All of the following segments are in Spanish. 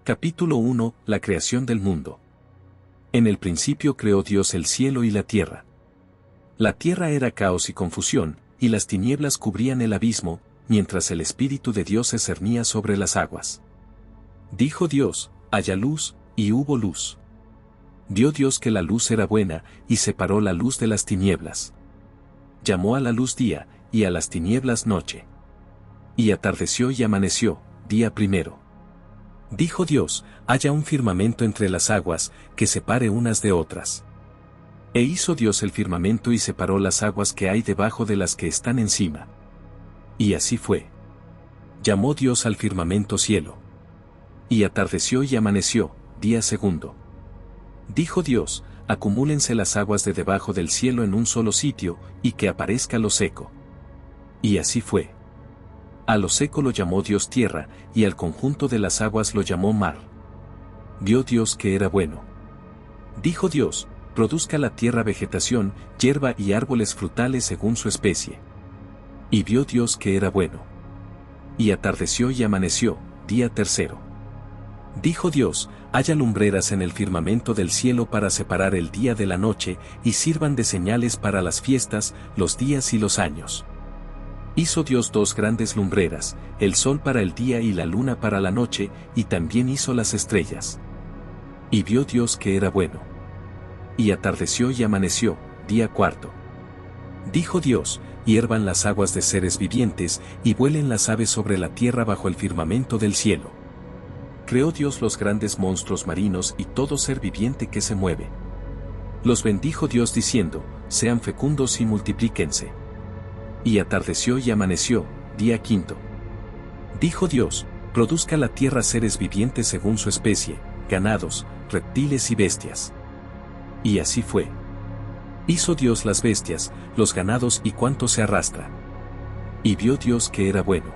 Capítulo 1. La creación del mundo. En el principio creó Dios el cielo y la tierra. La tierra era caos y confusión, y las tinieblas cubrían el abismo, mientras el Espíritu de Dios se cernía sobre las aguas. Dijo Dios, haya luz, y hubo luz. Vio Dios que la luz era buena, y separó la luz de las tinieblas. Llamó a la luz día, y a las tinieblas noche. Y atardeció y amaneció, día primero. Dijo Dios, haya un firmamento entre las aguas, que separe unas de otras. E hizo Dios el firmamento y separó las aguas que hay debajo de las que están encima. Y así fue. Llamó Dios al firmamento cielo. Y atardeció y amaneció, día segundo. Dijo Dios, acumúlense las aguas de debajo del cielo en un solo sitio, y que aparezca lo seco. Y así fue. A lo seco lo llamó Dios tierra, y al conjunto de las aguas lo llamó mar. Vio Dios que era bueno. Dijo Dios, produzca la tierra vegetación, hierba y árboles frutales según su especie. Y vio Dios que era bueno. Y atardeció y amaneció, día tercero. Dijo Dios, haya lumbreras en el firmamento del cielo para separar el día de la noche, y sirvan de señales para las fiestas, los días y los años. Hizo Dios dos grandes lumbreras, el sol para el día y la luna para la noche, y también hizo las estrellas. Y vio Dios que era bueno. Y atardeció y amaneció, día cuarto. Dijo Dios, hiervan las aguas de seres vivientes, y vuelen las aves sobre la tierra bajo el firmamento del cielo. Creó Dios los grandes monstruos marinos y todo ser viviente que se mueve. Los bendijo Dios diciendo, sean fecundos y multiplíquense. Y atardeció y amaneció, día quinto. Dijo Dios, produzca la tierra seres vivientes según su especie, ganados, reptiles y bestias. Y así fue. Hizo Dios las bestias, los ganados y cuanto se arrastra. Y vio Dios que era bueno.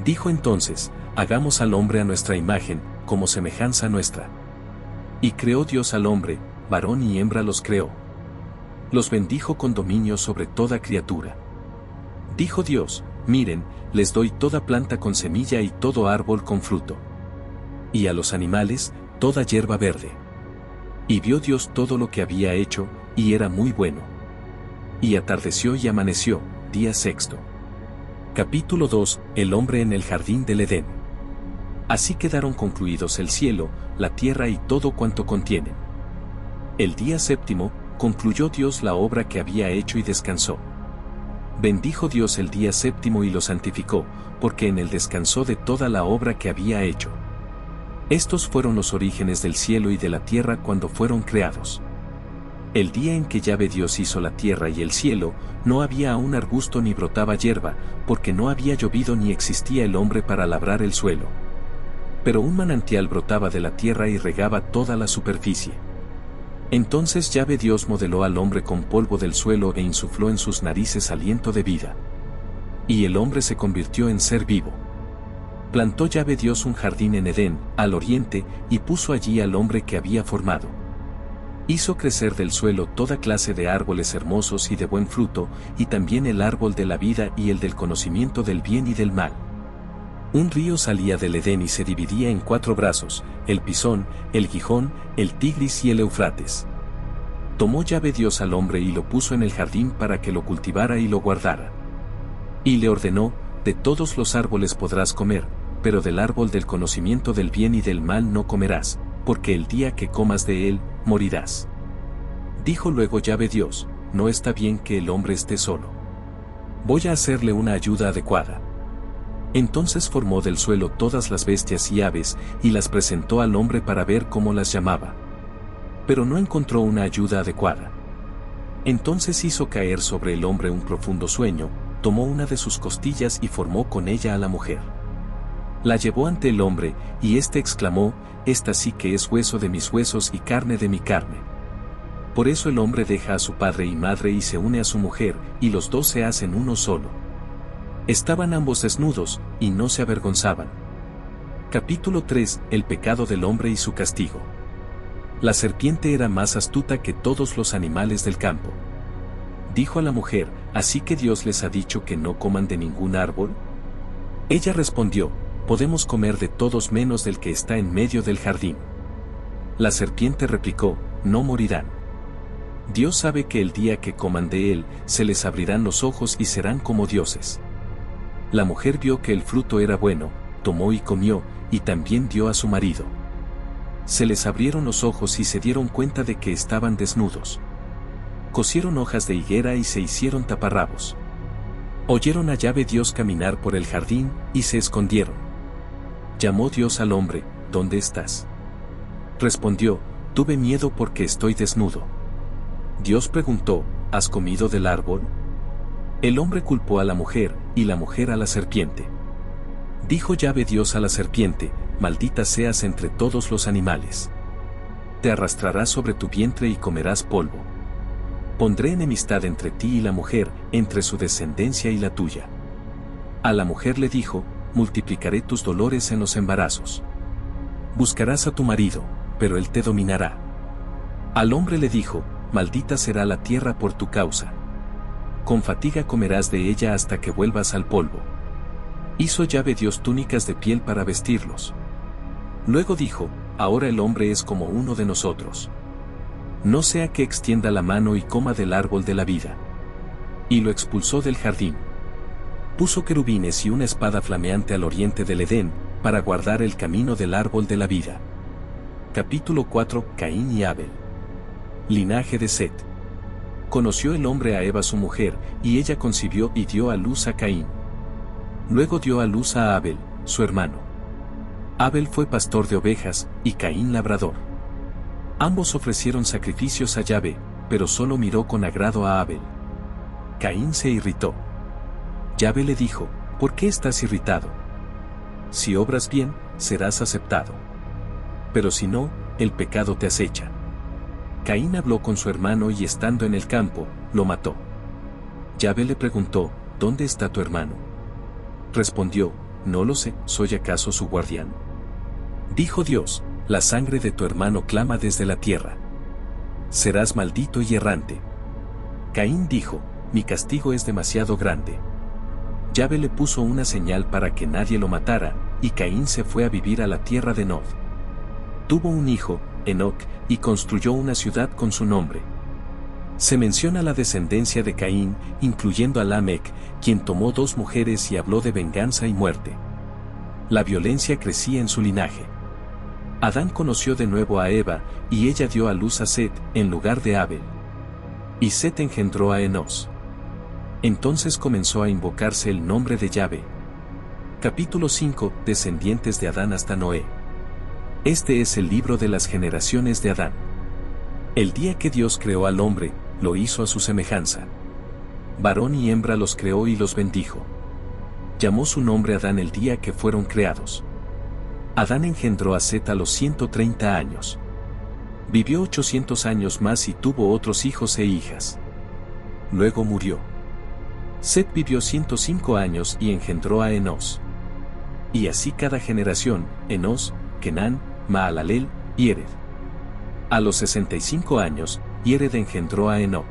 Dijo entonces, hagamos al hombre a nuestra imagen, como semejanza nuestra. Y creó Dios al hombre, varón y hembra los creó. Los bendijo con dominio sobre toda criatura. Dijo Dios, miren, les doy toda planta con semilla y todo árbol con fruto. Y a los animales, toda hierba verde. Y vio Dios todo lo que había hecho, y era muy bueno. Y atardeció y amaneció, día sexto. Capítulo 2. El hombre en el jardín del Edén. Así quedaron concluidos el cielo, la tierra y todo cuanto contienen. El día séptimo, concluyó Dios la obra que había hecho y descansó. Bendijo Dios el día séptimo y lo santificó, porque en él descansó de toda la obra que había hecho. Estos fueron los orígenes del cielo y de la tierra cuando fueron creados. El día en que Yahvé Dios hizo la tierra y el cielo, no había aún arbusto ni brotaba hierba, porque no había llovido ni existía el hombre para labrar el suelo. Pero un manantial brotaba de la tierra y regaba toda la superficie. Entonces Yahvé Dios modeló al hombre con polvo del suelo e insufló en sus narices aliento de vida. Y el hombre se convirtió en ser vivo. Plantó Yahvé Dios un jardín en Edén, al oriente, y puso allí al hombre que había formado. Hizo crecer del suelo toda clase de árboles hermosos y de buen fruto, y también el árbol de la vida y el del conocimiento del bien y del mal. Un río salía del Edén y se dividía en 4 brazos, el Pisón, el Gijón, el Tigris y el Eufrates. Tomó Yahvé Dios al hombre y lo puso en el jardín para que lo cultivara y lo guardara. Y le ordenó, de todos los árboles podrás comer, pero del árbol del conocimiento del bien y del mal no comerás, porque el día que comas de él, morirás. Dijo luego Yahvé Dios, no está bien que el hombre esté solo. Voy a hacerle una ayuda adecuada. Entonces formó del suelo todas las bestias y aves, y las presentó al hombre para ver cómo las llamaba. Pero no encontró una ayuda adecuada. Entonces hizo caer sobre el hombre un profundo sueño, tomó una de sus costillas y formó con ella a la mujer. La llevó ante el hombre, y éste exclamó, esta sí que es hueso de mis huesos y carne de mi carne. Por eso el hombre deja a su padre y madre y se une a su mujer, y los dos se hacen uno solo. Estaban ambos desnudos, y no se avergonzaban. Capítulo 3. El pecado del hombre y su castigo. La serpiente era más astuta que todos los animales del campo. Dijo a la mujer, ¿así que Dios les ha dicho que no coman de ningún árbol? Ella respondió, podemos comer de todos menos del que está en medio del jardín. La serpiente replicó, no morirán. Dios sabe que el día que coman de él, se les abrirán los ojos y serán como dioses. La mujer vio que el fruto era bueno, tomó y comió, y también dio a su marido. Se les abrieron los ojos y se dieron cuenta de que estaban desnudos. Cosieron hojas de higuera y se hicieron taparrabos. Oyeron a Yahvé Dios caminar por el jardín, y se escondieron. Llamó Dios al hombre, ¿dónde estás? Respondió, tuve miedo porque estoy desnudo. Dios preguntó, ¿has comido del árbol? El hombre culpó a la mujer, y la mujer a la serpiente. Dijo Yahvé Dios a la serpiente, maldita seas entre todos los animales. Te arrastrarás sobre tu vientre y comerás polvo. Pondré enemistad entre ti y la mujer, entre su descendencia y la tuya. A la mujer le dijo, multiplicaré tus dolores en los embarazos. Buscarás a tu marido, pero él te dominará. Al hombre le dijo, maldita será la tierra por tu causa. Con fatiga comerás de ella hasta que vuelvas al polvo. Hizo Yahvé Dios túnicas de piel para vestirlos. Luego dijo, ahora el hombre es como uno de nosotros. No sea que extienda la mano y coma del árbol de la vida. Y lo expulsó del jardín. Puso querubines y una espada flameante al oriente del Edén, para guardar el camino del árbol de la vida. Capítulo 4, Caín y Abel. Linaje de Set. Conoció el hombre a Eva su mujer, y ella concibió y dio a luz a Caín. Luego dio a luz a Abel, su hermano. Abel fue pastor de ovejas, y Caín labrador. Ambos ofrecieron sacrificios a Yahvé, pero solo miró con agrado a Abel. Caín se irritó. Yahvé le dijo, ¿por qué estás irritado? Si obras bien, serás aceptado. Pero si no, el pecado te acecha. Caín habló con su hermano y estando en el campo, lo mató. Yahvé le preguntó, ¿dónde está tu hermano? Respondió, no lo sé, ¿soy acaso su guardián? Dijo Dios, la sangre de tu hermano clama desde la tierra. Serás maldito y errante. Caín dijo, mi castigo es demasiado grande. Yahvé le puso una señal para que nadie lo matara, y Caín se fue a vivir a la tierra de Nod. Tuvo un hijo, Enoc, y construyó una ciudad con su nombre. Se menciona la descendencia de Caín, incluyendo a Lamec, quien tomó 2 mujeres y habló de venganza y muerte. La violencia crecía en su linaje. Adán conoció de nuevo a Eva, y ella dio a luz a Set, en lugar de Abel. Y Set engendró a Enos. Entonces comenzó a invocarse el nombre de Yahvé. Capítulo 5, descendientes de Adán hasta Noé. Este es el libro de las generaciones de Adán. El día que Dios creó al hombre, lo hizo a su semejanza. Varón y hembra los creó y los bendijo. Llamó su nombre Adán el día que fueron creados. Adán engendró a Set a los 130 años. Vivió 800 años más y tuvo otros hijos e hijas. Luego murió. Set vivió 105 años y engendró a Enos. Y así cada generación, Enos, Kenán, Mahalalel, Yered. A los 65 años, Yered engendró a Enoc.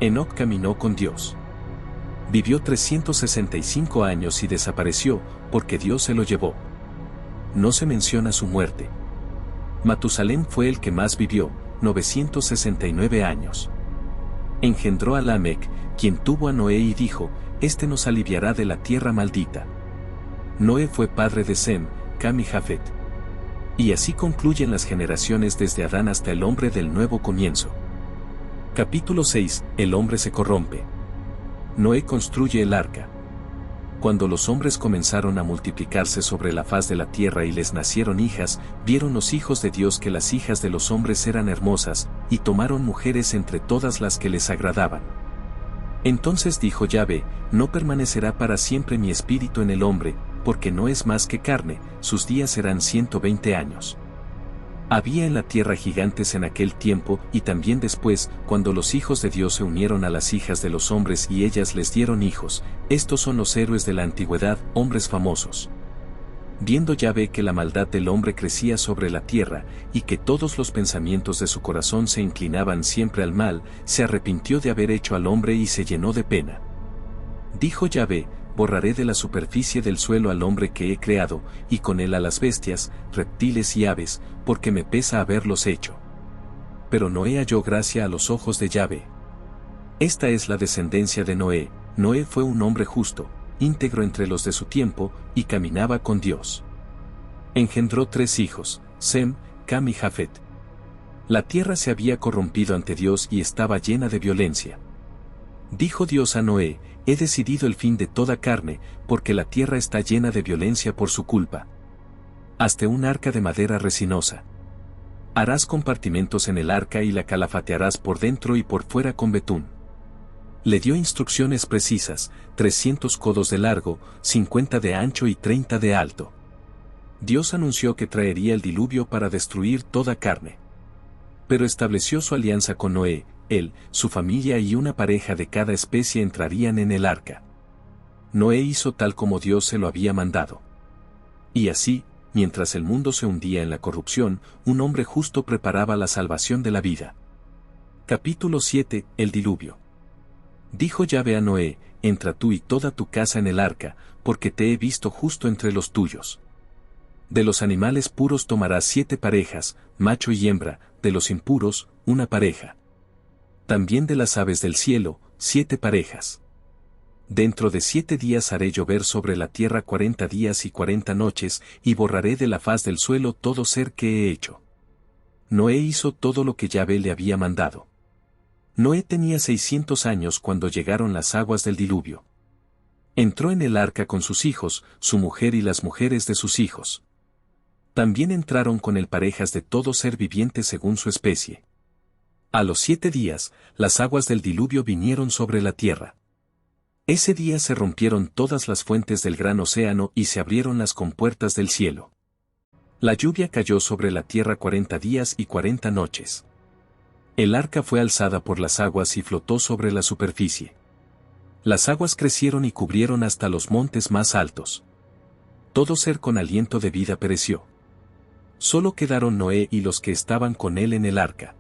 Enoc caminó con Dios. Vivió 365 años y desapareció, porque Dios se lo llevó. No se menciona su muerte. Matusalén fue el que más vivió, 969 años. Engendró a Lamec, quien tuvo a Noé y dijo, este nos aliviará de la tierra maldita. Noé fue padre de Sem, Cam y Jafet. Y así concluyen las generaciones desde Adán hasta el hombre del nuevo comienzo. Capítulo 6, el hombre se corrompe. Noé construye el arca. Cuando los hombres comenzaron a multiplicarse sobre la faz de la tierra y les nacieron hijas, vieron los hijos de Dios que las hijas de los hombres eran hermosas, y tomaron mujeres entre todas las que les agradaban. Entonces dijo Yahvé, no permanecerá para siempre mi espíritu en el hombre, porque no es más que carne, sus días serán 120 años. Había en la tierra gigantes en aquel tiempo y también después, cuando los hijos de Dios se unieron a las hijas de los hombres y ellas les dieron hijos, estos son los héroes de la antigüedad, hombres famosos. Viendo Yahvé que la maldad del hombre crecía sobre la tierra, y que todos los pensamientos de su corazón se inclinaban siempre al mal, se arrepintió de haber hecho al hombre y se llenó de pena. Dijo Yahvé, borraré de la superficie del suelo al hombre que he creado, y con él a las bestias, reptiles y aves, porque me pesa haberlos hecho. Pero Noé halló gracia a los ojos de Yahvé. Esta es la descendencia de Noé. Noé fue un hombre justo, íntegro entre los de su tiempo, y caminaba con Dios. Engendró 3 hijos, Sem, Cam y Jafet. La tierra se había corrompido ante Dios y estaba llena de violencia. Dijo Dios a Noé: he decidido el fin de toda carne, porque la tierra está llena de violencia por su culpa. Hazte un arca de madera resinosa. Harás compartimentos en el arca y la calafatearás por dentro y por fuera con betún. Le dio instrucciones precisas: 300 codos de largo, 50 de ancho y 30 de alto. Dios anunció que traería el diluvio para destruir toda carne. Pero estableció su alianza con Noé. Él, su familia y una pareja de cada especie entrarían en el arca. Noé hizo tal como Dios se lo había mandado. Y así, mientras el mundo se hundía en la corrupción, un hombre justo preparaba la salvación de la vida. Capítulo 7. El diluvio. Dijo Yahvé a Noé: entra tú y toda tu casa en el arca, porque te he visto justo entre los tuyos. De los animales puros tomarás 7 parejas, macho y hembra, de los impuros, una pareja. También de las aves del cielo, 7 parejas. Dentro de 7 días haré llover sobre la tierra 40 días y 40 noches, y borraré de la faz del suelo todo ser que he hecho. Noé hizo todo lo que Yahvé le había mandado. Noé tenía 600 años cuando llegaron las aguas del diluvio. Entró en el arca con sus hijos, su mujer y las mujeres de sus hijos. También entraron con él parejas de todo ser viviente según su especie. A los 7 días, las aguas del diluvio vinieron sobre la tierra. Ese día se rompieron todas las fuentes del gran océano y se abrieron las compuertas del cielo. La lluvia cayó sobre la tierra 40 días y 40 noches. El arca fue alzada por las aguas y flotó sobre la superficie. Las aguas crecieron y cubrieron hasta los montes más altos. Todo ser con aliento de vida pereció. Solo quedaron Noé y los que estaban con él en el arca.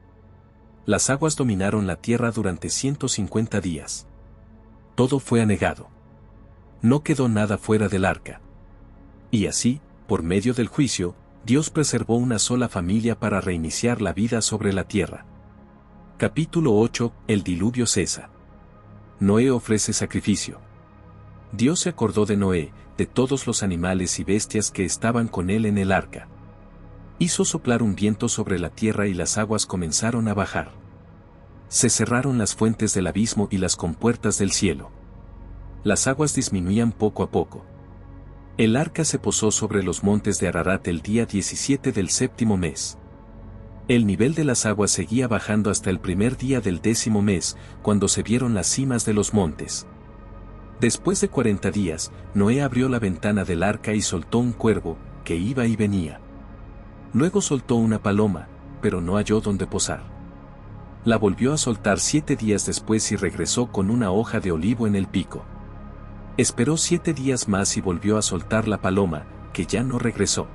Las aguas dominaron la tierra durante 150 días. Todo fue anegado. No quedó nada fuera del arca. Y así, por medio del juicio, Dios preservó una sola familia para reiniciar la vida sobre la tierra. Capítulo 8. El diluvio cesa. Noé ofrece sacrificio. Dios se acordó de Noé, de todos los animales y bestias que estaban con él en el arca. Hizo soplar un viento sobre la tierra y las aguas comenzaron a bajar. Se cerraron las fuentes del abismo y las compuertas del cielo. Las aguas disminuían poco a poco. El arca se posó sobre los montes de Ararat el día 17 del 7º mes. El nivel de las aguas seguía bajando hasta el primer día del 10º mes, cuando se vieron las cimas de los montes. Después de 40 días, Noé abrió la ventana del arca y soltó un cuervo, que iba y venía. Luego soltó una paloma, pero no halló dónde posar. La volvió a soltar 7 días después y regresó con una hoja de olivo en el pico. Esperó 7 días más y volvió a soltar la paloma, que ya no regresó.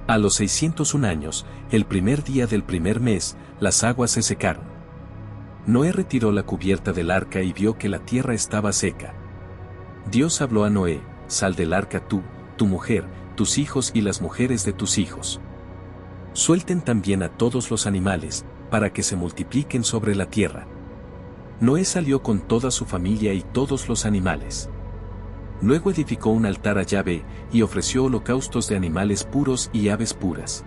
A los 601 años, el primer día del primer mes, las aguas se secaron. Noé retiró la cubierta del arca y vio que la tierra estaba seca. Dios habló a Noé: sal del arca tú, tu mujer, tus hijos y las mujeres de tus hijos. Suelten también a todos los animales, para que se multipliquen sobre la tierra. Noé salió con toda su familia y todos los animales. Luego edificó un altar a Yahvé, y ofreció holocaustos de animales puros y aves puras.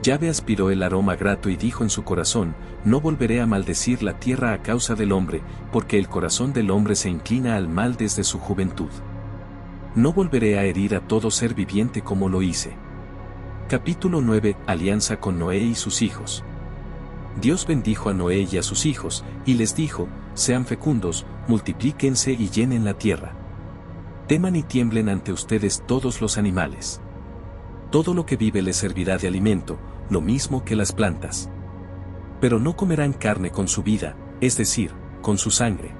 Yahvé aspiró el aroma grato y dijo en su corazón: no volveré a maldecir la tierra a causa del hombre, porque el corazón del hombre se inclina al mal desde su juventud. No volveré a herir a todo ser viviente como lo hice. Capítulo 9. Alianza con Noé y sus hijos. Dios bendijo a Noé y a sus hijos, y les dijo: sean fecundos, multiplíquense y llenen la tierra. Teman y tiemblen ante ustedes todos los animales. Todo lo que vive les servirá de alimento, lo mismo que las plantas. Pero no comerán carne con su vida, es decir, con su sangre.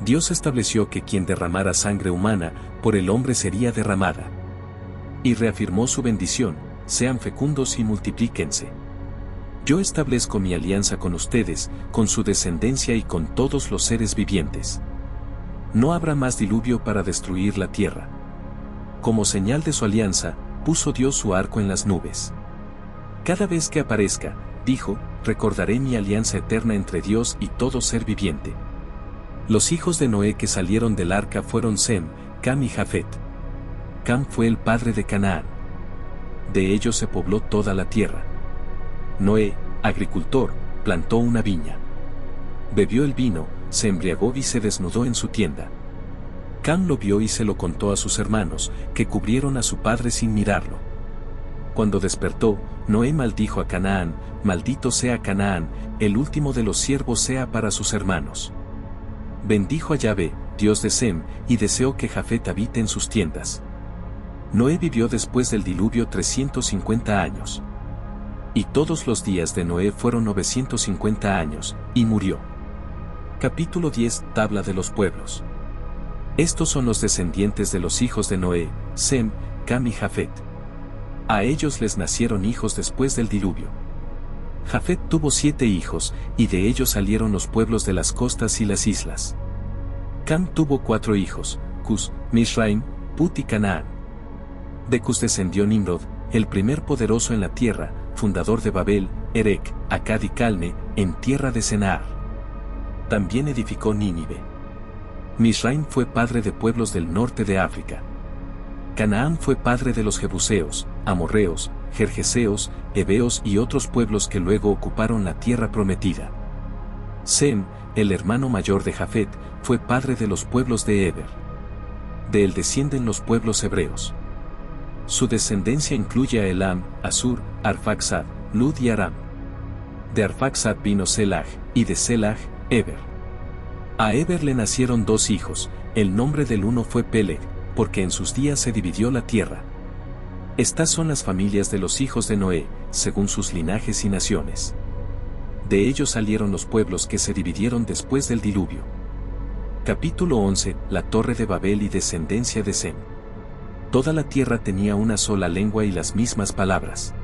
Dios estableció que quien derramara sangre humana, por el hombre sería derramada. Y reafirmó su bendición: sean fecundos y multiplíquense. Yo establezco mi alianza con ustedes, con su descendencia y con todos los seres vivientes. No habrá más diluvio para destruir la tierra. Como señal de su alianza, puso Dios su arco en las nubes. Cada vez que aparezca, dijo, recordaré mi alianza eterna entre Dios y todo ser viviente. Los hijos de Noé que salieron del arca fueron Sem, Cam y Jafet. Cam fue el padre de Canaán. De ellos se pobló toda la tierra. Noé, agricultor, plantó una viña. Bebió el vino, se embriagó y se desnudó en su tienda. Cam lo vio y se lo contó a sus hermanos, que cubrieron a su padre sin mirarlo. Cuando despertó, Noé maldijo a Canaán, maldito sea Canaán, el último de los siervos sea para sus hermanos. Bendijo a Yahvé, Dios de Sem, y deseó que Jafet habite en sus tiendas. Noé vivió después del diluvio 350 años. Y todos los días de Noé fueron 950 años, y murió. Capítulo 10, Tabla de los pueblos. Estos son los descendientes de los hijos de Noé, Sem, Cam y Jafet. A ellos les nacieron hijos después del diluvio. Jafet tuvo 7 hijos, y de ellos salieron los pueblos de las costas y las islas. Cam tuvo 4 hijos, Cus, Misraim, Put y Canaán. De Cus descendió Nimrod, el primer poderoso en la tierra, fundador de Babel, Erec, Accad y Calne, en tierra de Senaar. También edificó Nínive. Misraim fue padre de pueblos del norte de África. Canaán fue padre de los jebuseos, amorreos, gergeseos, heveos y otros pueblos que luego ocuparon la tierra prometida. Sem, el hermano mayor de Jafet, fue padre de los pueblos de Eber. De él descienden los pueblos hebreos. Su descendencia incluye a Elam, Asur, Arfaxad, Lud y Aram. De Arfaxad vino Selah, y de Selah, Eber. A Eber le nacieron 2 hijos, el nombre del uno fue Peleg, porque en sus días se dividió la tierra. Estas son las familias de los hijos de Noé, según sus linajes y naciones. De ellos salieron los pueblos que se dividieron después del diluvio. Capítulo 11, La Torre de Babel y descendencia de Sem. Toda la tierra tenía una sola lengua y las mismas palabras.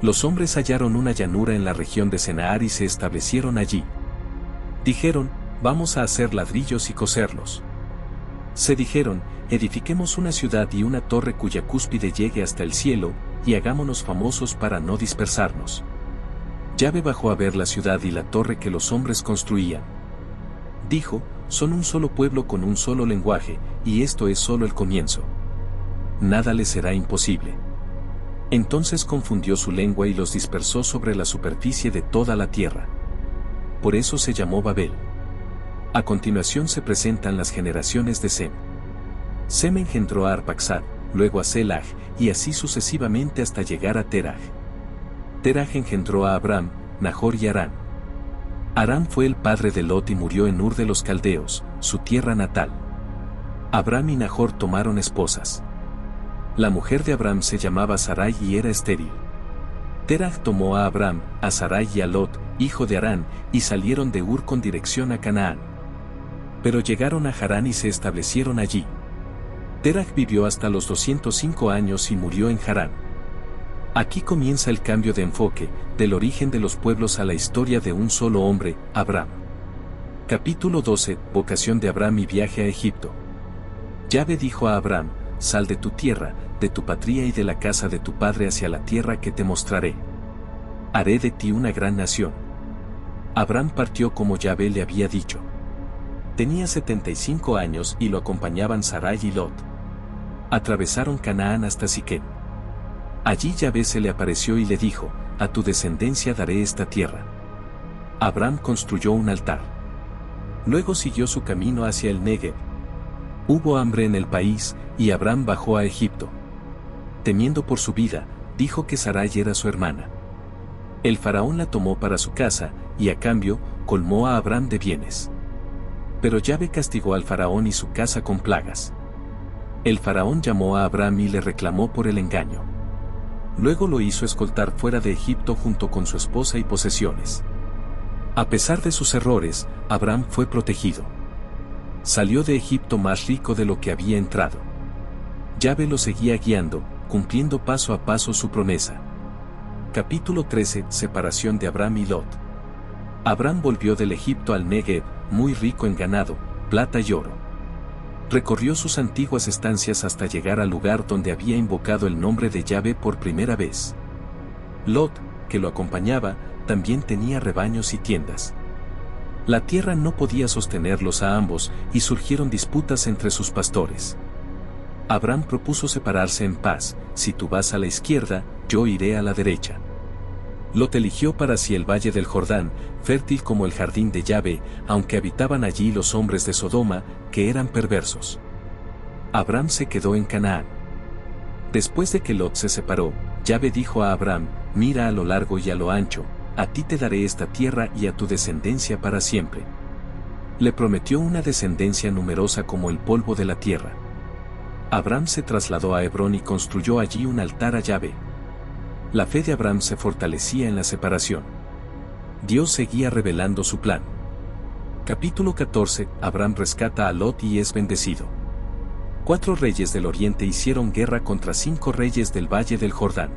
Los hombres hallaron una llanura en la región de Senaar y se establecieron allí. Dijeron, vamos a hacer ladrillos y coserlos. Se dijeron, edifiquemos una ciudad y una torre cuya cúspide llegue hasta el cielo, y hagámonos famosos para no dispersarnos. Yahvé bajó a ver la ciudad y la torre que los hombres construían. Dijo, son un solo pueblo con un solo lenguaje, y esto es solo el comienzo. Nada les será imposible. Entonces confundió su lengua y los dispersó sobre la superficie de toda la tierra. Por eso se llamó Babel. A continuación se presentan las generaciones de Sem. Sem engendró a Arpaxad, luego a Selah, y así sucesivamente hasta llegar a Terah. Terah engendró a Abram, Nahor y Harán. Harán fue el padre de Lot y murió en Ur de los Caldeos, su tierra natal. Abram y Nahor tomaron esposas. La mujer de Abram se llamaba Sarai y era estéril. Terah tomó a Abram, a Sarai y a Lot, hijo de Harán, y salieron de Ur con dirección a Canaán. Pero llegaron a Harán y se establecieron allí. Terah vivió hasta los 205 años y murió en Harán. Aquí comienza el cambio de enfoque, del origen de los pueblos a la historia de un solo hombre, Abram. Capítulo 12, Vocación de Abram y viaje a Egipto. Yahvé dijo a Abram, sal de tu tierra, de tu patria y de la casa de tu padre hacia la tierra que te mostraré. Haré de ti una gran nación. Abram partió como Yahvé le había dicho. Tenía 75 años y lo acompañaban Sarai y Lot. Atravesaron Canaán hasta Siquem. Allí Yahvé se le apareció y le dijo, a tu descendencia daré esta tierra. Abram construyó un altar. Luego siguió su camino hacia el Negev. Hubo hambre en el país, y Abram bajó a Egipto. Temiendo por su vida, dijo que Sarai era su hermana. El faraón la tomó para su casa, y a cambio, colmó a Abram de bienes. Pero Yahvé castigó al faraón y su casa con plagas. El faraón llamó a Abram y le reclamó por el engaño. Luego lo hizo escoltar fuera de Egipto junto con su esposa y posesiones. A pesar de sus errores, Abram fue protegido. Salió de Egipto más rico de lo que había entrado. Yahvé lo seguía guiando, cumpliendo paso a paso su promesa. Capítulo 13, Separación de Abram y Lot. Abram volvió del Egipto al Negev, muy rico en ganado, plata y oro. Recorrió sus antiguas estancias hasta llegar al lugar donde había invocado el nombre de Yahvé por primera vez. Lot, que lo acompañaba, también tenía rebaños y tiendas. La tierra no podía sostenerlos a ambos y surgieron disputas entre sus pastores. Abram propuso separarse en paz: si tú vas a la izquierda, yo iré a la derecha. Lot eligió para sí el valle del Jordán, fértil como el jardín de Yahvé, aunque habitaban allí los hombres de Sodoma, que eran perversos. Abram se quedó en Canaán. Después de que Lot se separó, Yahvé dijo a Abram: mira a lo largo y a lo ancho, a ti te daré esta tierra y a tu descendencia para siempre. Le prometió una descendencia numerosa como el polvo de la tierra. Abram se trasladó a Hebrón y construyó allí un altar a Yahvé. La fe de Abram se fortalecía en la separación. Dios seguía revelando su plan. Capítulo 14. Abram rescata a Lot y es bendecido. 4 reyes del oriente hicieron guerra contra 5 reyes del valle del Jordán.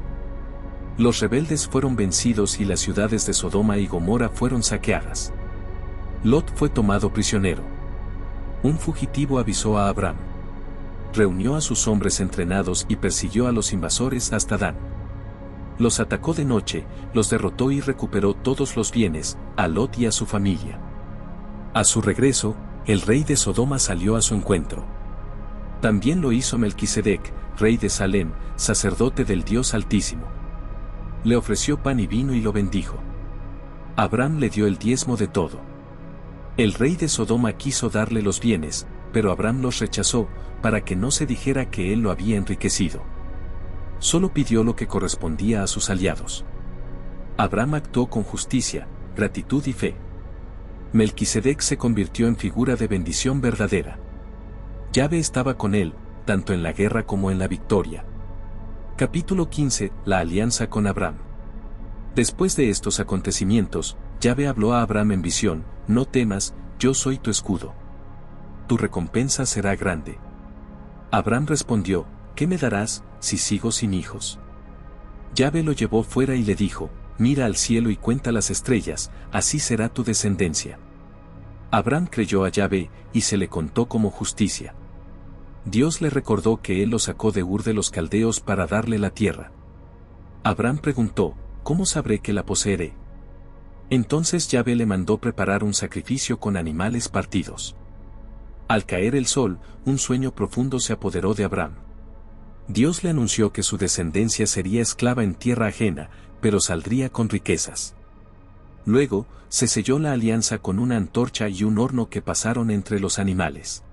Los rebeldes fueron vencidos y las ciudades de Sodoma y Gomorra fueron saqueadas. Lot fue tomado prisionero. Un fugitivo avisó a Abram. Reunió a sus hombres entrenados y persiguió a los invasores hasta Dan. Los atacó de noche, los derrotó y recuperó todos los bienes, a Lot y a su familia. A su regreso, el rey de Sodoma salió a su encuentro. También lo hizo Melquisedec, rey de Salem, sacerdote del Dios Altísimo. Le ofreció pan y vino y lo bendijo. Abram le dio el diezmo de todo. El rey de Sodoma quiso darle los bienes, pero Abram los rechazó, para que no se dijera que él lo había enriquecido. Solo pidió lo que correspondía a sus aliados. Abram actuó con justicia, gratitud y fe. Melquisedec se convirtió en figura de bendición verdadera. Yahvé estaba con él, tanto en la guerra como en la victoria. Capítulo 15. La alianza con Abram. Después de estos acontecimientos, Yahvé habló a Abram en visión: no temas, yo soy tu escudo. Tu recompensa será grande. Abram respondió: ¿qué me darás, si sigo sin hijos? Yahvé lo llevó fuera y le dijo: mira al cielo y cuenta las estrellas, así será tu descendencia. Abram creyó a Yahvé, y se le contó como justicia. Dios le recordó que él lo sacó de Ur de los Caldeos para darle la tierra. Abram preguntó: ¿cómo sabré que la poseeré? Entonces Yahvé le mandó preparar un sacrificio con animales partidos. Al caer el sol, un sueño profundo se apoderó de Abram. Dios le anunció que su descendencia sería esclava en tierra ajena, pero saldría con riquezas. Luego, se selló la alianza con una antorcha y un horno que pasaron entre los animales.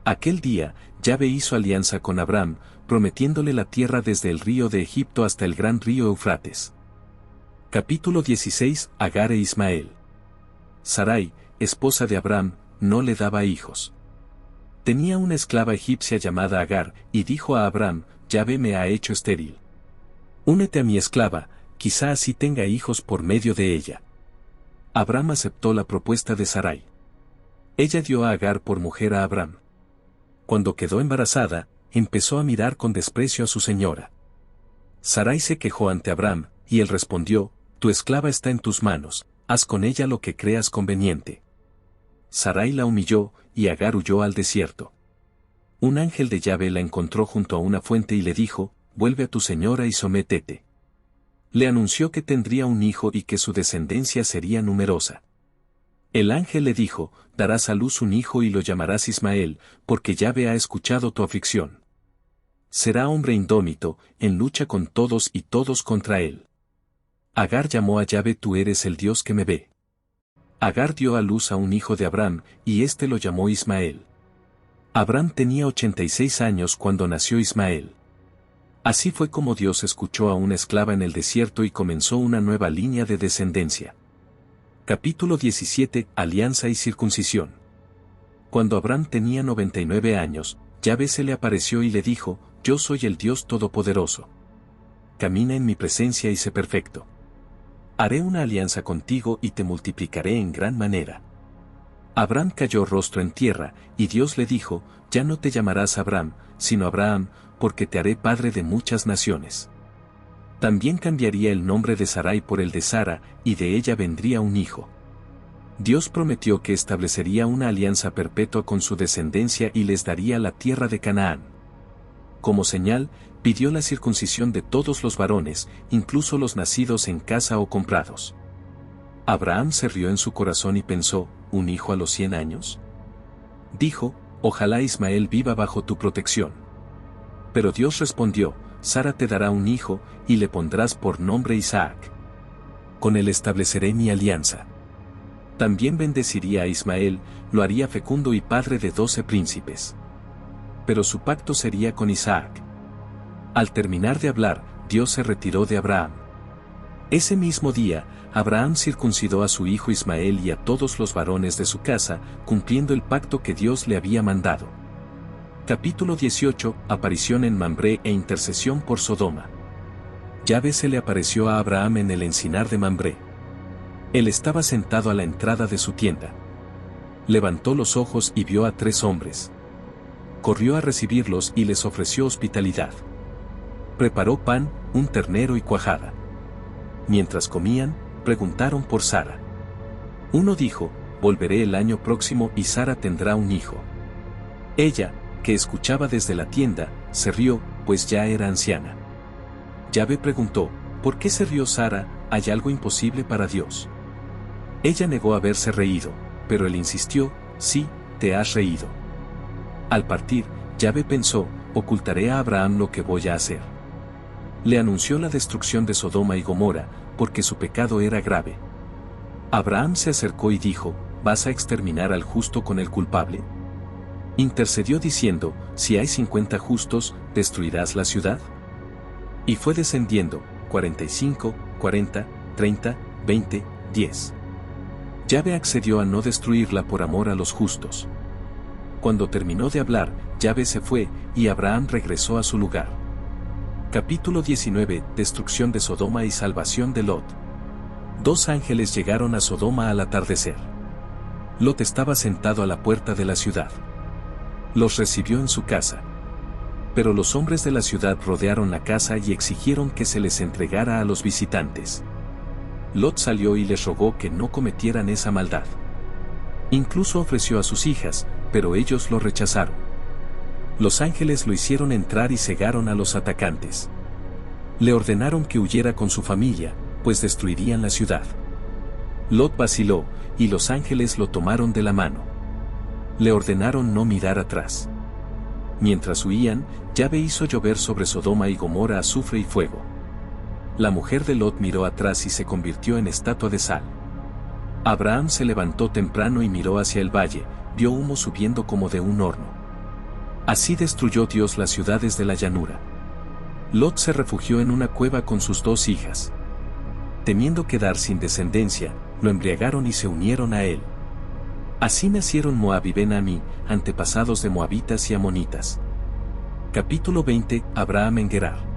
Aquel día, Yahvé hizo alianza con Abram, prometiéndole la tierra desde el río de Egipto hasta el gran río Eufrates. Capítulo 16. Agar e Ismael. Sarai, esposa de Abram, no le daba hijos. Tenía una esclava egipcia llamada Agar, y dijo a Abram: Yahvé me ha hecho estéril. Únete a mi esclava, quizá así tenga hijos por medio de ella. Abram aceptó la propuesta de Sarai. Ella dio a Agar por mujer a Abram. Cuando quedó embarazada, empezó a mirar con desprecio a su señora. Sarai se quejó ante Abram, y él respondió: tu esclava está en tus manos, haz con ella lo que creas conveniente. Sarai la humilló, y Agar huyó al desierto. Un ángel de Yahvé la encontró junto a una fuente y le dijo: vuelve a tu señora y sométete. Le anunció que tendría un hijo y que su descendencia sería numerosa. El ángel le dijo: darás a luz un hijo y lo llamarás Ismael, porque Yahvé ha escuchado tu aflicción. Será hombre indómito, en lucha con todos y todos contra él. Agar llamó a Yahvé: tú eres el Dios que me ve. Agar dio a luz a un hijo de Abram, y éste lo llamó Ismael. Abram tenía 86 años cuando nació Ismael. Así fue como Dios escuchó a una esclava en el desierto y comenzó una nueva línea de descendencia. Capítulo 17. Alianza y circuncisión. Cuando Abram tenía 99 años, Yahvé se le apareció y le dijo: yo soy el Dios Todopoderoso. Camina en mi presencia y sé perfecto. Haré una alianza contigo y te multiplicaré en gran manera. Abram cayó rostro en tierra, y Dios le dijo: ya no te llamarás Abram, sino Abraham, porque te haré padre de muchas naciones. También cambiaría el nombre de Sarai por el de Sara, y de ella vendría un hijo. Dios prometió que establecería una alianza perpetua con su descendencia y les daría la tierra de Canaán. Como señal, pidió la circuncisión de todos los varones, incluso los nacidos en casa o comprados. Abraham se rió en su corazón y pensó, ¿un hijo a los 100 años? Dijo, ojalá Ismael viva bajo tu protección. Pero Dios respondió, Sara te dará un hijo, y le pondrás por nombre Isaac. Con él estableceré mi alianza. También bendeciría a Ismael, lo haría fecundo y padre de 12 príncipes. Pero su pacto sería con Isaac. Al terminar de hablar, Dios se retiró de Abraham. Ese mismo día, Abraham circuncidó a su hijo Ismael y a todos los varones de su casa, cumpliendo el pacto que Dios le había mandado. Capítulo 18, aparición en Mambré e intercesión por Sodoma. Yahvé se le apareció a Abraham en el encinar de Mambré. Él estaba sentado a la entrada de su tienda. Levantó los ojos y vio a 3 hombres. Corrió a recibirlos y les ofreció hospitalidad. Preparó pan, un ternero y cuajada. Mientras comían, preguntaron por Sara. Uno dijo, volveré el año próximo y Sara tendrá un hijo. Ella, que escuchaba desde la tienda, se rió, pues ya era anciana. Yahvé preguntó, ¿por qué se rió Sara? ¿Hay algo imposible para Dios? Ella negó haberse reído, pero él insistió, sí, te has reído. Al partir, Yahvé pensó, ocultaré a Abraham lo que voy a hacer. Le anunció la destrucción de Sodoma y Gomorra, porque su pecado era grave. Abraham se acercó y dijo, ¿vas a exterminar al justo con el culpable? Intercedió diciendo, si hay 50 justos, ¿destruirás la ciudad? Y fue descendiendo, 45, 40, 30, 20, 10. Yahvé accedió a no destruirla por amor a los justos. Cuando terminó de hablar, Yahvé se fue, y Abraham regresó a su lugar. Capítulo 19, destrucción de Sodoma y salvación de Lot. 2 ángeles llegaron a Sodoma al atardecer. Lot estaba sentado a la puerta de la ciudad. Los recibió en su casa. Pero los hombres de la ciudad rodearon la casa y exigieron que se les entregara a los visitantes. Lot salió y les rogó que no cometieran esa maldad. Incluso ofreció a sus hijas, pero ellos lo rechazaron. Los ángeles lo hicieron entrar y cegaron a los atacantes. Le ordenaron que huyera con su familia, pues destruirían la ciudad. Lot vaciló, y los ángeles lo tomaron de la mano. Le ordenaron no mirar atrás. Mientras huían, Yahvé hizo llover sobre Sodoma y Gomorra azufre y fuego. La mujer de Lot miró atrás y se convirtió en estatua de sal. Abraham se levantó temprano y miró hacia el valle, vio humo subiendo como de un horno. Así destruyó Dios las ciudades de la llanura. Lot se refugió en una cueva con sus 2 hijas. Temiendo quedar sin descendencia, lo embriagaron y se unieron a él. Así nacieron Moab y Ben-Ammi, antepasados de moabitas y amonitas. Capítulo 20, Abraham en Gerar.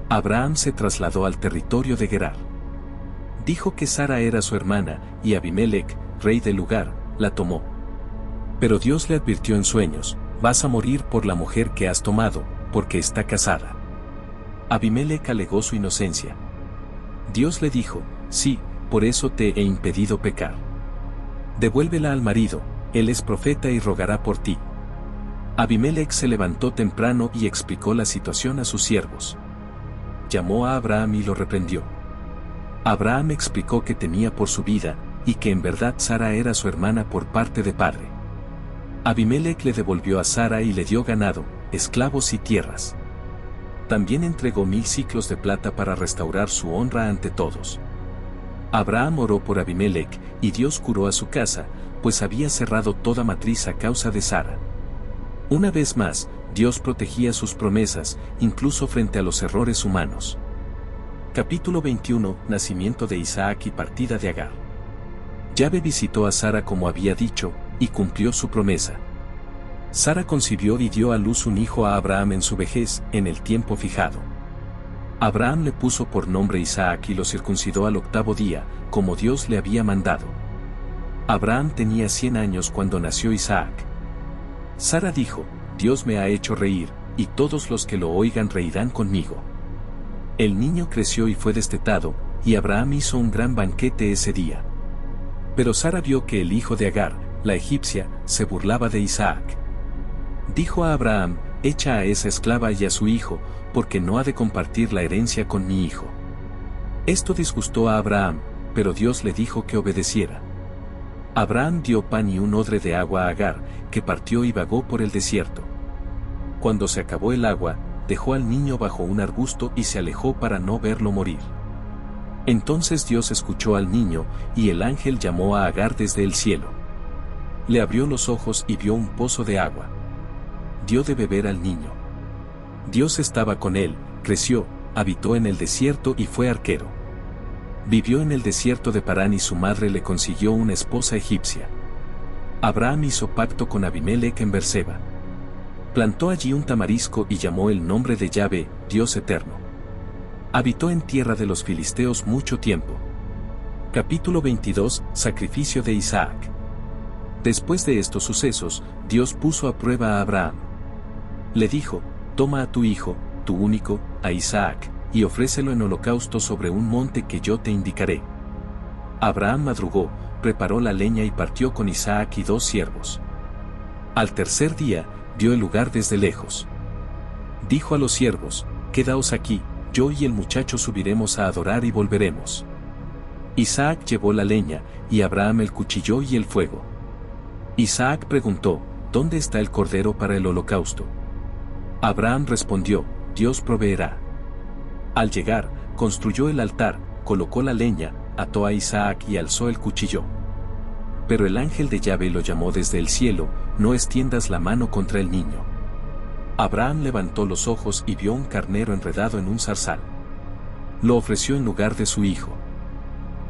Abraham se trasladó al territorio de Gerar. Dijo que Sara era su hermana, y Abimelech, rey del lugar, la tomó. Pero Dios le advirtió en sueños, vas a morir por la mujer que has tomado, porque está casada. Abimelech alegó su inocencia. Dios le dijo, sí, por eso te he impedido pecar. Devuélvela al marido, él es profeta y rogará por ti. Abimelech se levantó temprano y explicó la situación a sus siervos. Llamó a Abraham y lo reprendió. Abraham explicó que temía por su vida, y que en verdad Sara era su hermana por parte de padre. Abimelech le devolvió a Sara y le dio ganado, esclavos y tierras. También entregó 1000 siclos de plata para restaurar su honra ante todos. Abraham oró por Abimelech, y Dios curó a su casa, pues había cerrado toda matriz a causa de Sara. Una vez más, Dios protegía sus promesas, incluso frente a los errores humanos. Capítulo 21, nacimiento de Isaac y partida de Agar. Yahvé visitó a Sara como había dicho, y cumplió su promesa. Sara concibió y dio a luz un hijo a Abraham en su vejez, en el tiempo fijado. Abraham le puso por nombre Isaac y lo circuncidó al 8º día, como Dios le había mandado. Abraham tenía 100 años cuando nació Isaac. Sara dijo, Dios me ha hecho reír, y todos los que lo oigan reirán conmigo. El niño creció y fue destetado, y Abraham hizo un gran banquete ese día. Pero Sara vio que el hijo de Agar, la egipcia, se burlaba de Isaac. Dijo a Abraham: echa a esa esclava y a su hijo, porque no ha de compartir la herencia con mi hijo. Esto disgustó a Abraham, pero Dios le dijo que obedeciera. Abraham dio pan y un odre de agua a Agar, que partió y vagó por el desierto. Cuando se acabó el agua, dejó al niño bajo un arbusto y se alejó para no verlo morir. Entonces Dios escuchó al niño, y el ángel llamó a Agar desde el cielo. Le abrió los ojos y vio un pozo de agua. Dio de beber al niño. Dios estaba con él, creció, habitó en el desierto y fue arquero. Vivió en el desierto de Parán y su madre le consiguió una esposa egipcia. Abraham hizo pacto con Abimelech en Berseba. Plantó allí un tamarisco y llamó el nombre de Yahvé, Dios eterno. Habitó en tierra de los filisteos mucho tiempo. Capítulo 22, Sacrificio de Isaac. Después de estos sucesos, Dios puso a prueba a Abraham. Le dijo: toma a tu hijo, tu único, a Isaac, y ofrécelo en holocausto sobre un monte que yo te indicaré. Abraham madrugó, preparó la leña y partió con Isaac y 2 siervos. Al tercer día, vio el lugar desde lejos. Dijo a los siervos: quedaos aquí, yo y el muchacho subiremos a adorar y volveremos. Isaac llevó la leña, y Abraham el cuchillo y el fuego. Isaac preguntó: ¿dónde está el cordero para el holocausto? Abraham respondió: Dios proveerá. Al llegar, construyó el altar, colocó la leña, ató a Isaac y alzó el cuchillo. Pero el ángel de Yahvé lo llamó desde el cielo: no extiendas la mano contra el niño. Abraham levantó los ojos y vio un carnero enredado en un zarzal. Lo ofreció en lugar de su hijo.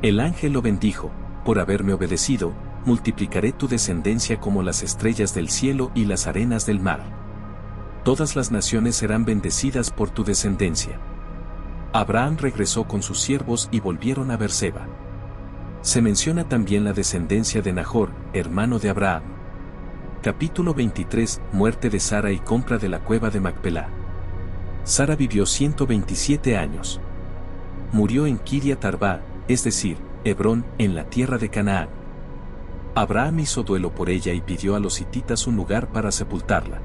El ángel lo bendijo: por haberme obedecido, multiplicaré tu descendencia como las estrellas del cielo y las arenas del mar. Todas las naciones serán bendecidas por tu descendencia. Abraham regresó con sus siervos y volvieron a Berseba. Se menciona también la descendencia de Nahor, hermano de Abraham. Capítulo 23, Muerte de Sara y compra de la cueva de Macpelá. Sara vivió 127 años. Murió en Kiriat Arba, es decir, Hebrón, en la tierra de Canaán. Abraham hizo duelo por ella y pidió a los hititas un lugar para sepultarla.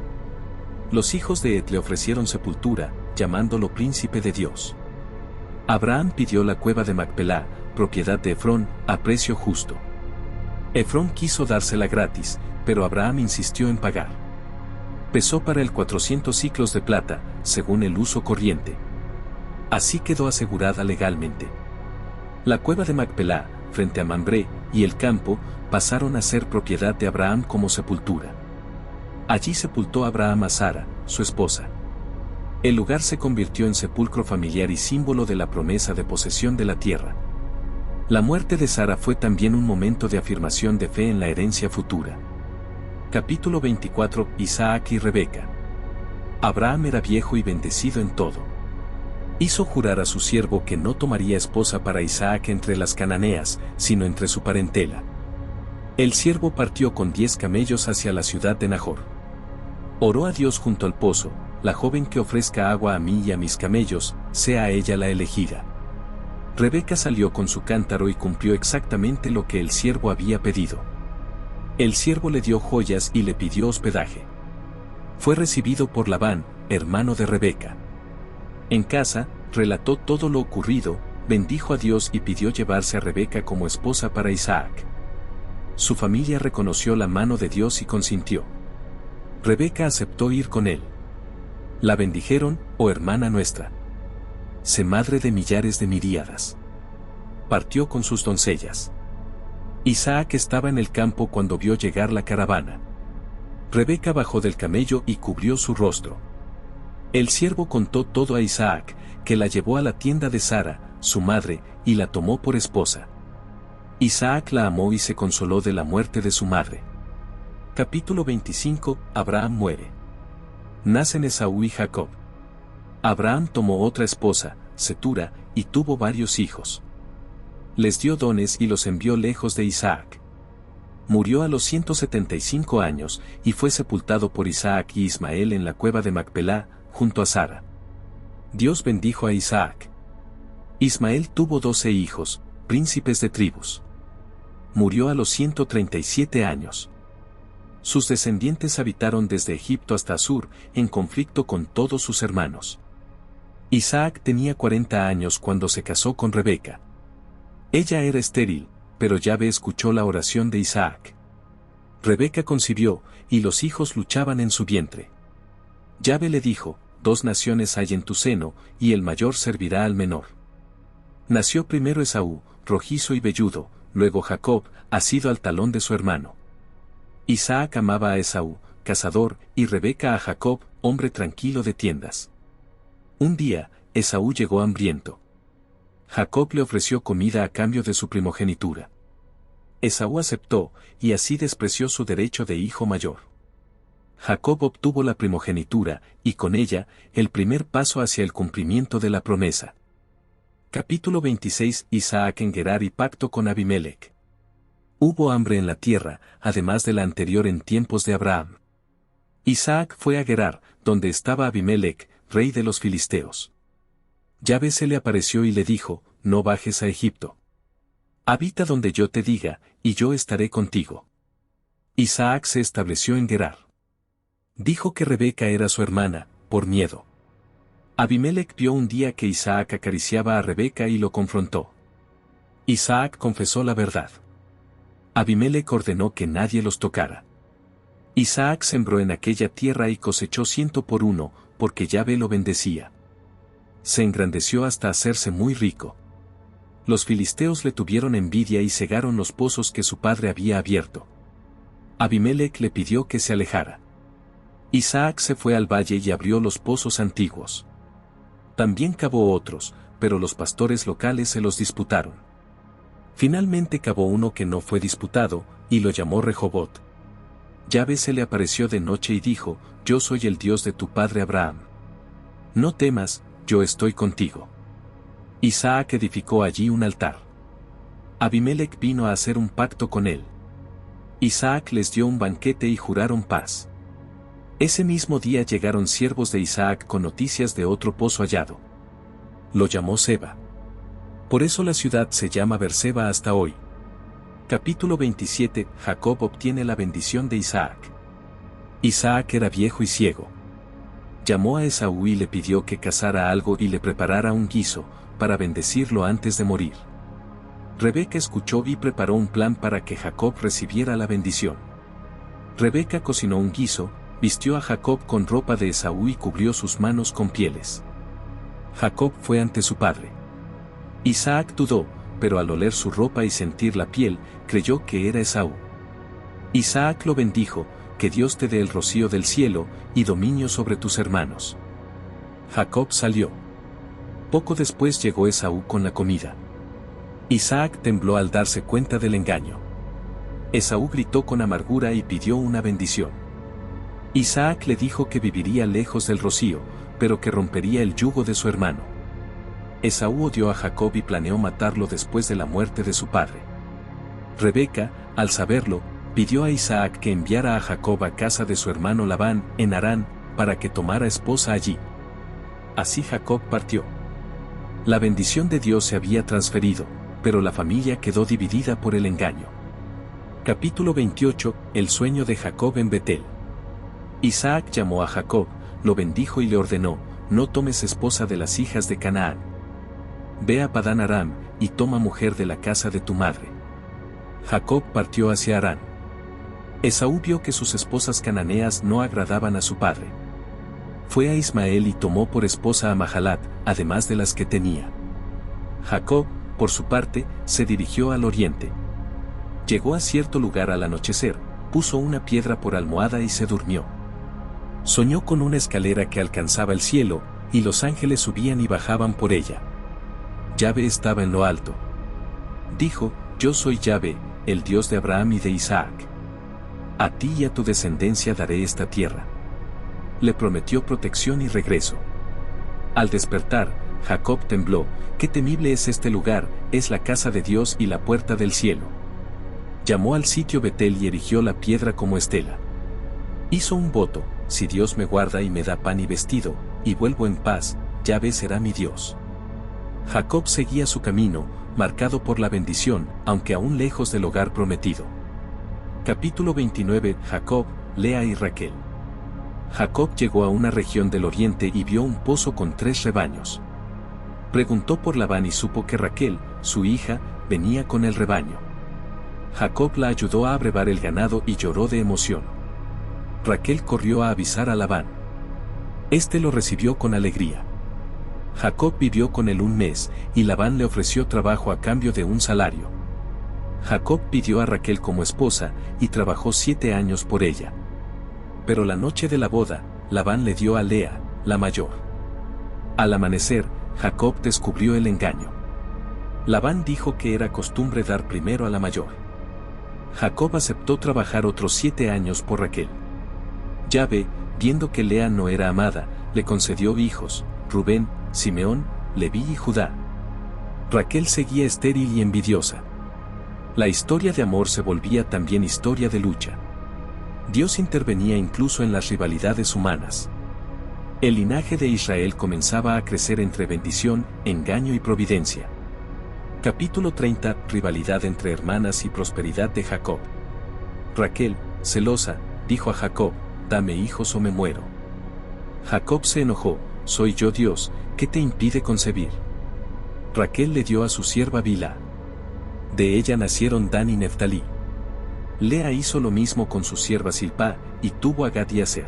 Los hijos de Het le ofrecieron sepultura, llamándolo príncipe de Dios. Abraham pidió la cueva de Macpelá, propiedad de Efrón, a precio justo. Efrón quiso dársela gratis, pero Abraham insistió en pagar. Pesó para él 400 siclos de plata, según el uso corriente. Así quedó asegurada legalmente. La cueva de Macpelá, frente a Mambré, y el campo, pasaron a ser propiedad de Abraham como sepultura. Allí sepultó Abraham a Sara, su esposa. El lugar se convirtió en sepulcro familiar y símbolo de la promesa de posesión de la tierra. La muerte de Sara fue también un momento de afirmación de fe en la herencia futura. Capítulo 24, Isaac y Rebeca. Abraham era viejo y bendecido en todo. Hizo jurar a su siervo que no tomaría esposa para Isaac entre las cananeas, sino entre su parentela. El siervo partió con 10 camellos hacia la ciudad de Nahor. Oró a Dios junto al pozo: la joven que ofrezca agua a mí y a mis camellos, sea ella la elegida. Rebeca salió con su cántaro y cumplió exactamente lo que el siervo había pedido. El siervo le dio joyas y le pidió hospedaje. Fue recibido por Labán, hermano de Rebeca. En casa, relató todo lo ocurrido, bendijo a Dios y pidió llevarse a Rebeca como esposa para Isaac. Su familia reconoció la mano de Dios y consintió. Rebeca aceptó ir con él. La bendijeron: oh hermana nuestra. Sé madre de millares de miríadas. Partió con sus doncellas. Isaac estaba en el campo cuando vio llegar la caravana. Rebeca bajó del camello y cubrió su rostro. El siervo contó todo a Isaac, que la llevó a la tienda de Sara, su madre, y la tomó por esposa. Isaac la amó y se consoló de la muerte de su madre. Capítulo 25, Abraham muere. Nacen Esaú y Jacob. Abraham tomó otra esposa, Cetura, y tuvo varios hijos. Les dio dones y los envió lejos de Isaac. Murió a los 175 años, y fue sepultado por Isaac y Ismael en la cueva de Macpelá, junto a Sara. Dios bendijo a Isaac. Ismael tuvo 12 hijos, príncipes de tribus. murió a los 137 años. Sus descendientes habitaron desde Egipto hasta Asur, en conflicto con todos sus hermanos. Isaac tenía 40 años cuando se casó con Rebeca. Ella era estéril, pero Yahvé escuchó la oración de Isaac. Rebeca concibió, y los hijos luchaban en su vientre. Yahvé le dijo: 2 naciones hay en tu seno, y el mayor servirá al menor. Nació primero Esaú, rojizo y velludo, luego Jacob, asido al talón de su hermano. Isaac amaba a Esaú, cazador, y Rebeca a Jacob, hombre tranquilo de tiendas. Un día, Esaú llegó hambriento. Jacob le ofreció comida a cambio de su primogenitura. Esaú aceptó, y así despreció su derecho de hijo mayor. Jacob obtuvo la primogenitura, y con ella, el primer paso hacia el cumplimiento de la promesa. Capítulo 26. Isaac en Gerar y pacto con Abimelech. Hubo hambre en la tierra, además de la anterior en tiempos de Abraham. Isaac fue a Gerar, donde estaba Abimelech, rey de los filisteos. Yahvé se le apareció y le dijo: no bajes a Egipto. Habita donde yo te diga, y yo estaré contigo. Isaac se estableció en Gerar. Dijo que Rebeca era su hermana, por miedo. Abimelech vio un día que Isaac acariciaba a Rebeca y lo confrontó. Isaac confesó la verdad. Abimelech ordenó que nadie los tocara. Isaac sembró en aquella tierra y cosechó 100 por 1, porque Yahvé lo bendecía. Se engrandeció hasta hacerse muy rico. Los filisteos le tuvieron envidia y cegaron los pozos que su padre había abierto. Abimelech le pidió que se alejara. Isaac se fue al valle y abrió los pozos antiguos. También cavó otros, pero los pastores locales se los disputaron. Finalmente cavó uno que no fue disputado, y lo llamó Rehobot. Yahvé se le apareció de noche y dijo: yo soy el Dios de tu padre Abraham. No temas, yo estoy contigo. Isaac edificó allí un altar. Abimelech vino a hacer un pacto con él. Isaac les dio un banquete y juraron paz. Ese mismo día llegaron siervos de Isaac con noticias de otro pozo hallado. Lo llamó Seba. Por eso la ciudad se llama Beerseba hasta hoy. Capítulo 27. Jacob obtiene la bendición de Isaac. Isaac era viejo y ciego. Llamó a Esaú y le pidió que cazara algo y le preparara un guiso, para bendecirlo antes de morir. Rebeca escuchó y preparó un plan para que Jacob recibiera la bendición. Rebeca cocinó un guiso, vistió a Jacob con ropa de Esaú y cubrió sus manos con pieles. Jacob fue ante su padre. Isaac dudó, pero al oler su ropa y sentir la piel, creyó que era Esaú. Isaac lo bendijo: que Dios te dé el rocío del cielo, y dominio sobre tus hermanos. Jacob salió. Poco después llegó Esaú con la comida. Isaac tembló al darse cuenta del engaño. Esaú gritó con amargura y pidió una bendición. Isaac le dijo que viviría lejos del rocío, pero que rompería el yugo de su hermano. Esaú odió a Jacob y planeó matarlo después de la muerte de su padre. Rebeca, al saberlo, pidió a Isaac que enviara a Jacob a casa de su hermano Labán, en Harán, para que tomara esposa allí. Así Jacob partió. La bendición de Dios se había transferido, pero la familia quedó dividida por el engaño. Capítulo 28. El sueño de Jacob en Betel. Isaac llamó a Jacob, lo bendijo y le ordenó: no tomes esposa de las hijas de Canaán. Ve a Padán Aram, y toma mujer de la casa de tu madre. Jacob partió hacia Harán. Esaú vio que sus esposas cananeas no agradaban a su padre. Fue a Ismael y tomó por esposa a Mahalat, además de las que tenía. Jacob, por su parte, se dirigió al oriente. Llegó a cierto lugar al anochecer, puso una piedra por almohada y se durmió. Soñó con una escalera que alcanzaba el cielo, y los ángeles subían y bajaban por ella. Yahvé estaba en lo alto. Dijo: yo soy Yahvé, el Dios de Abraham y de Isaac. A ti y a tu descendencia daré esta tierra. Le prometió protección y regreso. Al despertar, Jacob tembló: qué temible es este lugar, es la casa de Dios y la puerta del cielo. Llamó al sitio Betel y erigió la piedra como estela. Hizo un voto: si Dios me guarda y me da pan y vestido, y vuelvo en paz, Yahvé será mi Dios. Jacob seguía su camino, marcado por la bendición, aunque aún lejos del hogar prometido. Capítulo 29. Jacob, Lea y Raquel. Jacob llegó a una región del oriente y vio un pozo con 3 rebaños. Preguntó por Labán y supo que Raquel, su hija, venía con el rebaño. Jacob la ayudó a abrevar el ganado y lloró de emoción. Raquel corrió a avisar a Labán. Este lo recibió con alegría. Jacob vivió con él 1 mes, y Labán le ofreció trabajo a cambio de un salario. Jacob pidió a Raquel como esposa, y trabajó 7 años por ella. Pero la noche de la boda, Labán le dio a Lea, la mayor. Al amanecer, Jacob descubrió el engaño. Labán dijo que era costumbre dar primero a la mayor. Jacob aceptó trabajar otros 7 años por Raquel. Yahvé, viendo que Lea no era amada, le concedió hijos, Rubén, Simeón, Leví y Judá. Raquel seguía estéril y envidiosa. La historia de amor se volvía también historia de lucha. Dios intervenía incluso en las rivalidades humanas. El linaje de Israel comenzaba a crecer entre bendición, engaño y providencia. Capítulo 30. Rivalidad entre hermanas y prosperidad de Jacob. Raquel, celosa, dijo a Jacob, dame hijos o me muero. Jacob se enojó, soy yo Dios, ¿qué te impide concebir? Raquel le dio a su sierva Bilhá. De ella nacieron Dan y Neftalí. Lea hizo lo mismo con su sierva Zilpá, y tuvo a Gad y Aser.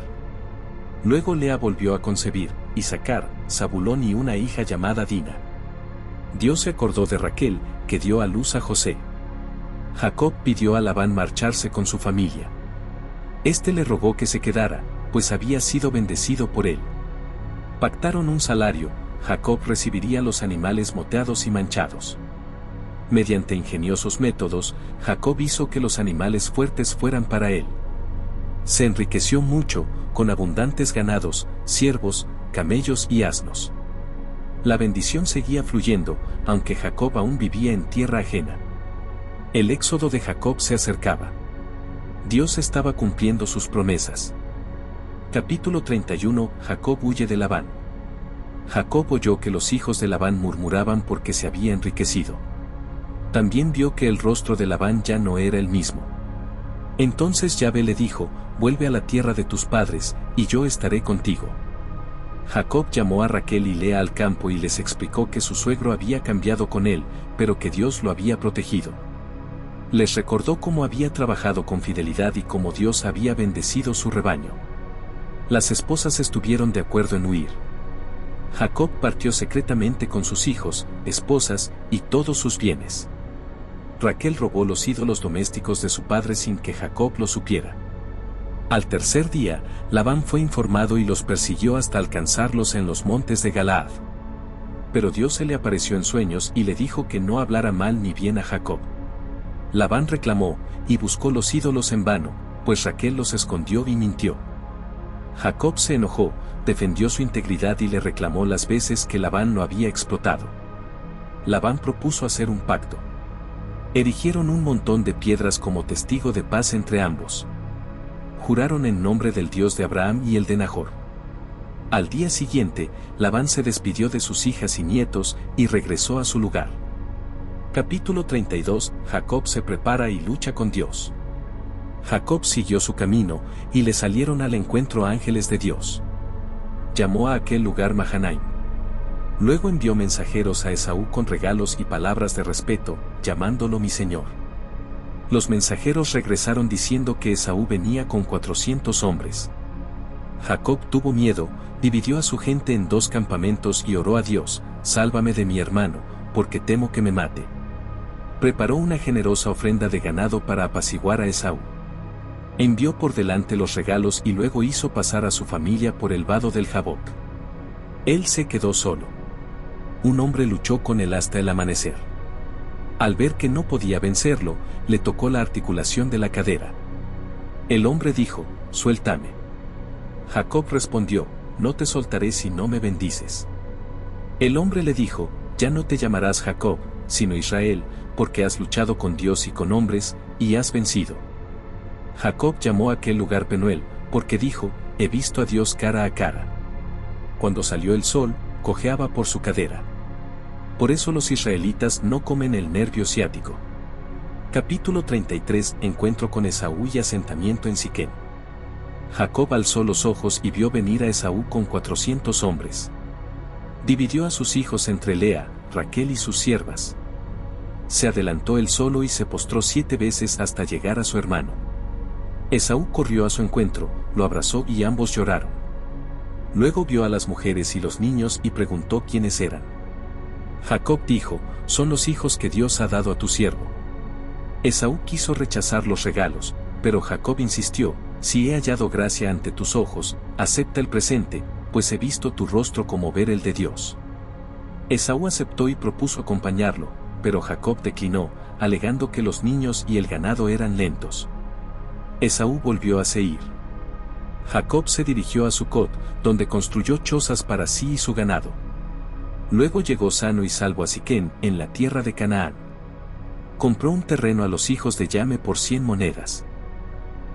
Luego Lea volvió a concebir, Isacar, Zabulón y una hija llamada Dina. Dios se acordó de Raquel, que dio a luz a José. Jacob pidió a Labán marcharse con su familia. Este le rogó que se quedara, pues había sido bendecido por él. Pactaron un salario, Jacob recibiría los animales moteados y manchados. Mediante ingeniosos métodos, Jacob hizo que los animales fuertes fueran para él. Se enriqueció mucho, con abundantes ganados, siervos, camellos y asnos. La bendición seguía fluyendo, aunque Jacob aún vivía en tierra ajena. El éxodo de Jacob se acercaba. Dios estaba cumpliendo sus promesas. Capítulo 31. Jacob huye de Labán. Jacob oyó que los hijos de Labán murmuraban porque se había enriquecido. También vio que el rostro de Labán ya no era el mismo. Entonces Yahvé le dijo, vuelve a la tierra de tus padres, y yo estaré contigo. Jacob llamó a Raquel y Lea al campo y les explicó que su suegro había cambiado con él, pero que Dios lo había protegido. Les recordó cómo había trabajado con fidelidad y cómo Dios había bendecido su rebaño. Las esposas estuvieron de acuerdo en huir. Jacob partió secretamente con sus hijos, esposas, y todos sus bienes. Raquel robó los ídolos domésticos de su padre sin que Jacob lo supiera. Al tercer día, Labán fue informado y los persiguió hasta alcanzarlos en los montes de Galaad. Pero Dios se le apareció en sueños y le dijo que no hablara mal ni bien a Jacob. Labán reclamó, y buscó los ídolos en vano, pues Raquel los escondió y mintió. Jacob se enojó, defendió su integridad y le reclamó las veces que Labán lo había explotado. Labán propuso hacer un pacto. Erigieron un montón de piedras como testigo de paz entre ambos. Juraron en nombre del Dios de Abraham y el de Nahor. Al día siguiente, Labán se despidió de sus hijas y nietos y regresó a su lugar. Capítulo 32. Jacob se prepara y lucha con Dios. Jacob siguió su camino, y le salieron al encuentro ángeles de Dios. Llamó a aquel lugar Mahanaim. Luego envió mensajeros a Esaú con regalos y palabras de respeto, llamándolo mi señor. Los mensajeros regresaron diciendo que Esaú venía con 400 hombres. Jacob tuvo miedo, dividió a su gente en 2 campamentos y oró a Dios, sálvame de mi hermano, porque temo que me mate. Preparó una generosa ofrenda de ganado para apaciguar a Esaú. Envió por delante los regalos y luego hizo pasar a su familia por el vado del Jaboc. Él se quedó solo. Un hombre luchó con él hasta el amanecer. Al ver que no podía vencerlo, le tocó la articulación de la cadera. El hombre dijo, suéltame. Jacob respondió, no te soltaré si no me bendices. El hombre le dijo, ya no te llamarás Jacob, sino Israel, porque has luchado con Dios y con hombres, y has vencido. Jacob llamó a aquel lugar Penuel, porque dijo, he visto a Dios cara a cara. Cuando salió el sol, cojeaba por su cadera. Por eso los israelitas no comen el nervio ciático. Capítulo 33. Encuentro con Esaú y asentamiento en Siquem. Jacob alzó los ojos y vio venir a Esaú con 400 hombres. Dividió a sus hijos entre Lea, Raquel y sus siervas. Se adelantó él solo y se postró 7 veces hasta llegar a su hermano. Esaú corrió a su encuentro, lo abrazó y ambos lloraron. Luego vio a las mujeres y los niños y preguntó quiénes eran. Jacob dijo: son los hijos que Dios ha dado a tu siervo. Esaú quiso rechazar los regalos, pero Jacob insistió: si he hallado gracia ante tus ojos, acepta el presente, pues he visto tu rostro como ver el de Dios. Esaú aceptó y propuso acompañarlo, pero Jacob declinó, alegando que los niños y el ganado eran lentos. Esaú volvió a Seir. Jacob se dirigió a Sucot, donde construyó chozas para sí y su ganado. Luego llegó sano y salvo a Siquem, en la tierra de Canaán. Compró un terreno a los hijos de Yame por 100 monedas.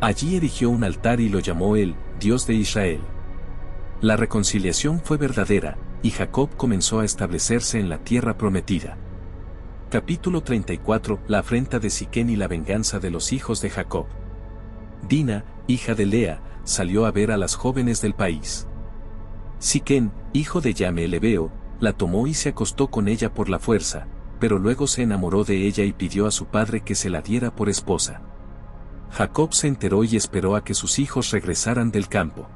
Allí erigió un altar y lo llamó él, Dios de Israel. La reconciliación fue verdadera, y Jacob comenzó a establecerse en la tierra prometida. Capítulo 34. La afrenta de Siquem y la venganza de los hijos de Jacob. Dina, hija de Lea, salió a ver a las jóvenes del país. Siquem, hijo de Yame el Hebeo, la tomó y se acostó con ella por la fuerza, pero luego se enamoró de ella y pidió a su padre que se la diera por esposa. Jacob se enteró y esperó a que sus hijos regresaran del campo.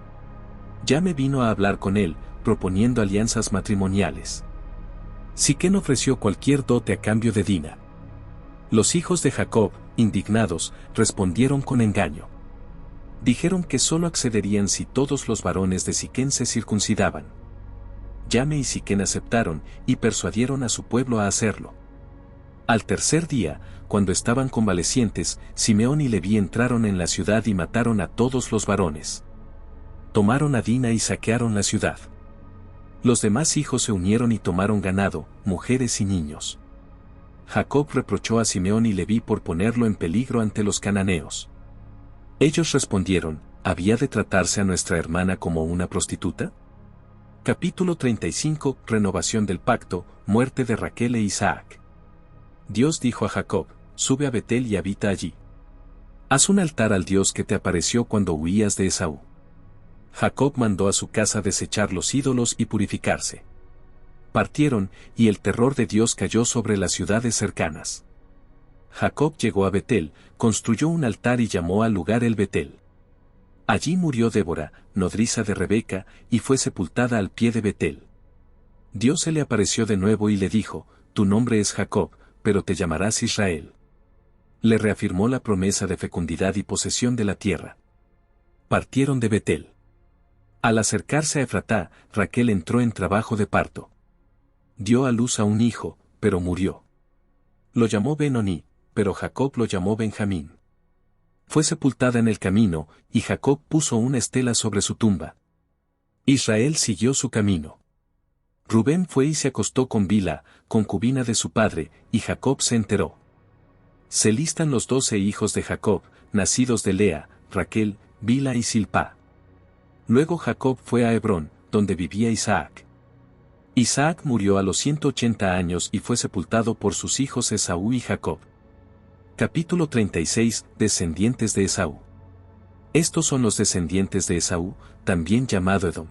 Yame vino a hablar con él, proponiendo alianzas matrimoniales. Siquem ofreció cualquier dote a cambio de Dina. Los hijos de Jacob, indignados, respondieron con engaño. Dijeron que solo accederían si todos los varones de Siquem se circuncidaban. Yame y Siquem aceptaron, y persuadieron a su pueblo a hacerlo. Al tercer día, cuando estaban convalecientes, Simeón y Leví entraron en la ciudad y mataron a todos los varones. Tomaron a Dina y saquearon la ciudad. Los demás hijos se unieron y tomaron ganado, mujeres y niños. Jacob reprochó a Simeón y Leví por ponerlo en peligro ante los cananeos. Ellos respondieron: ¿había de tratarse a nuestra hermana como una prostituta? Capítulo 35. Renovación del pacto, muerte de Raquel e Isaac. Dios dijo a Jacob: sube a Betel y habita allí. Haz un altar al Dios que te apareció cuando huías de Esaú. Jacob mandó a su casa desechar los ídolos y purificarse. Partieron, y el terror de Dios cayó sobre las ciudades cercanas. Jacob llegó a Betel, construyó un altar y llamó al lugar el Betel. Allí murió Débora, nodriza de Rebeca, y fue sepultada al pie de Betel. Dios se le apareció de nuevo y le dijo: tu nombre es Jacob, pero te llamarás Israel. Le reafirmó la promesa de fecundidad y posesión de la tierra. Partieron de Betel. Al acercarse a Efratá, Raquel entró en trabajo de parto. Dio a luz a un hijo, pero murió. Lo llamó Benoni, pero Jacob lo llamó Benjamín. Fue sepultada en el camino, y Jacob puso una estela sobre su tumba. Israel siguió su camino. Rubén fue y se acostó con Bila, concubina de su padre, y Jacob se enteró. Se listan los 12 hijos de Jacob, nacidos de Lea, Raquel, Bila y Silpá. Luego Jacob fue a Hebrón, donde vivía Isaac. Isaac murió a los 180 años y fue sepultado por sus hijos Esaú y Jacob. Capítulo 36. Descendientes de Esaú. Estos son los descendientes de Esaú, también llamado Edom.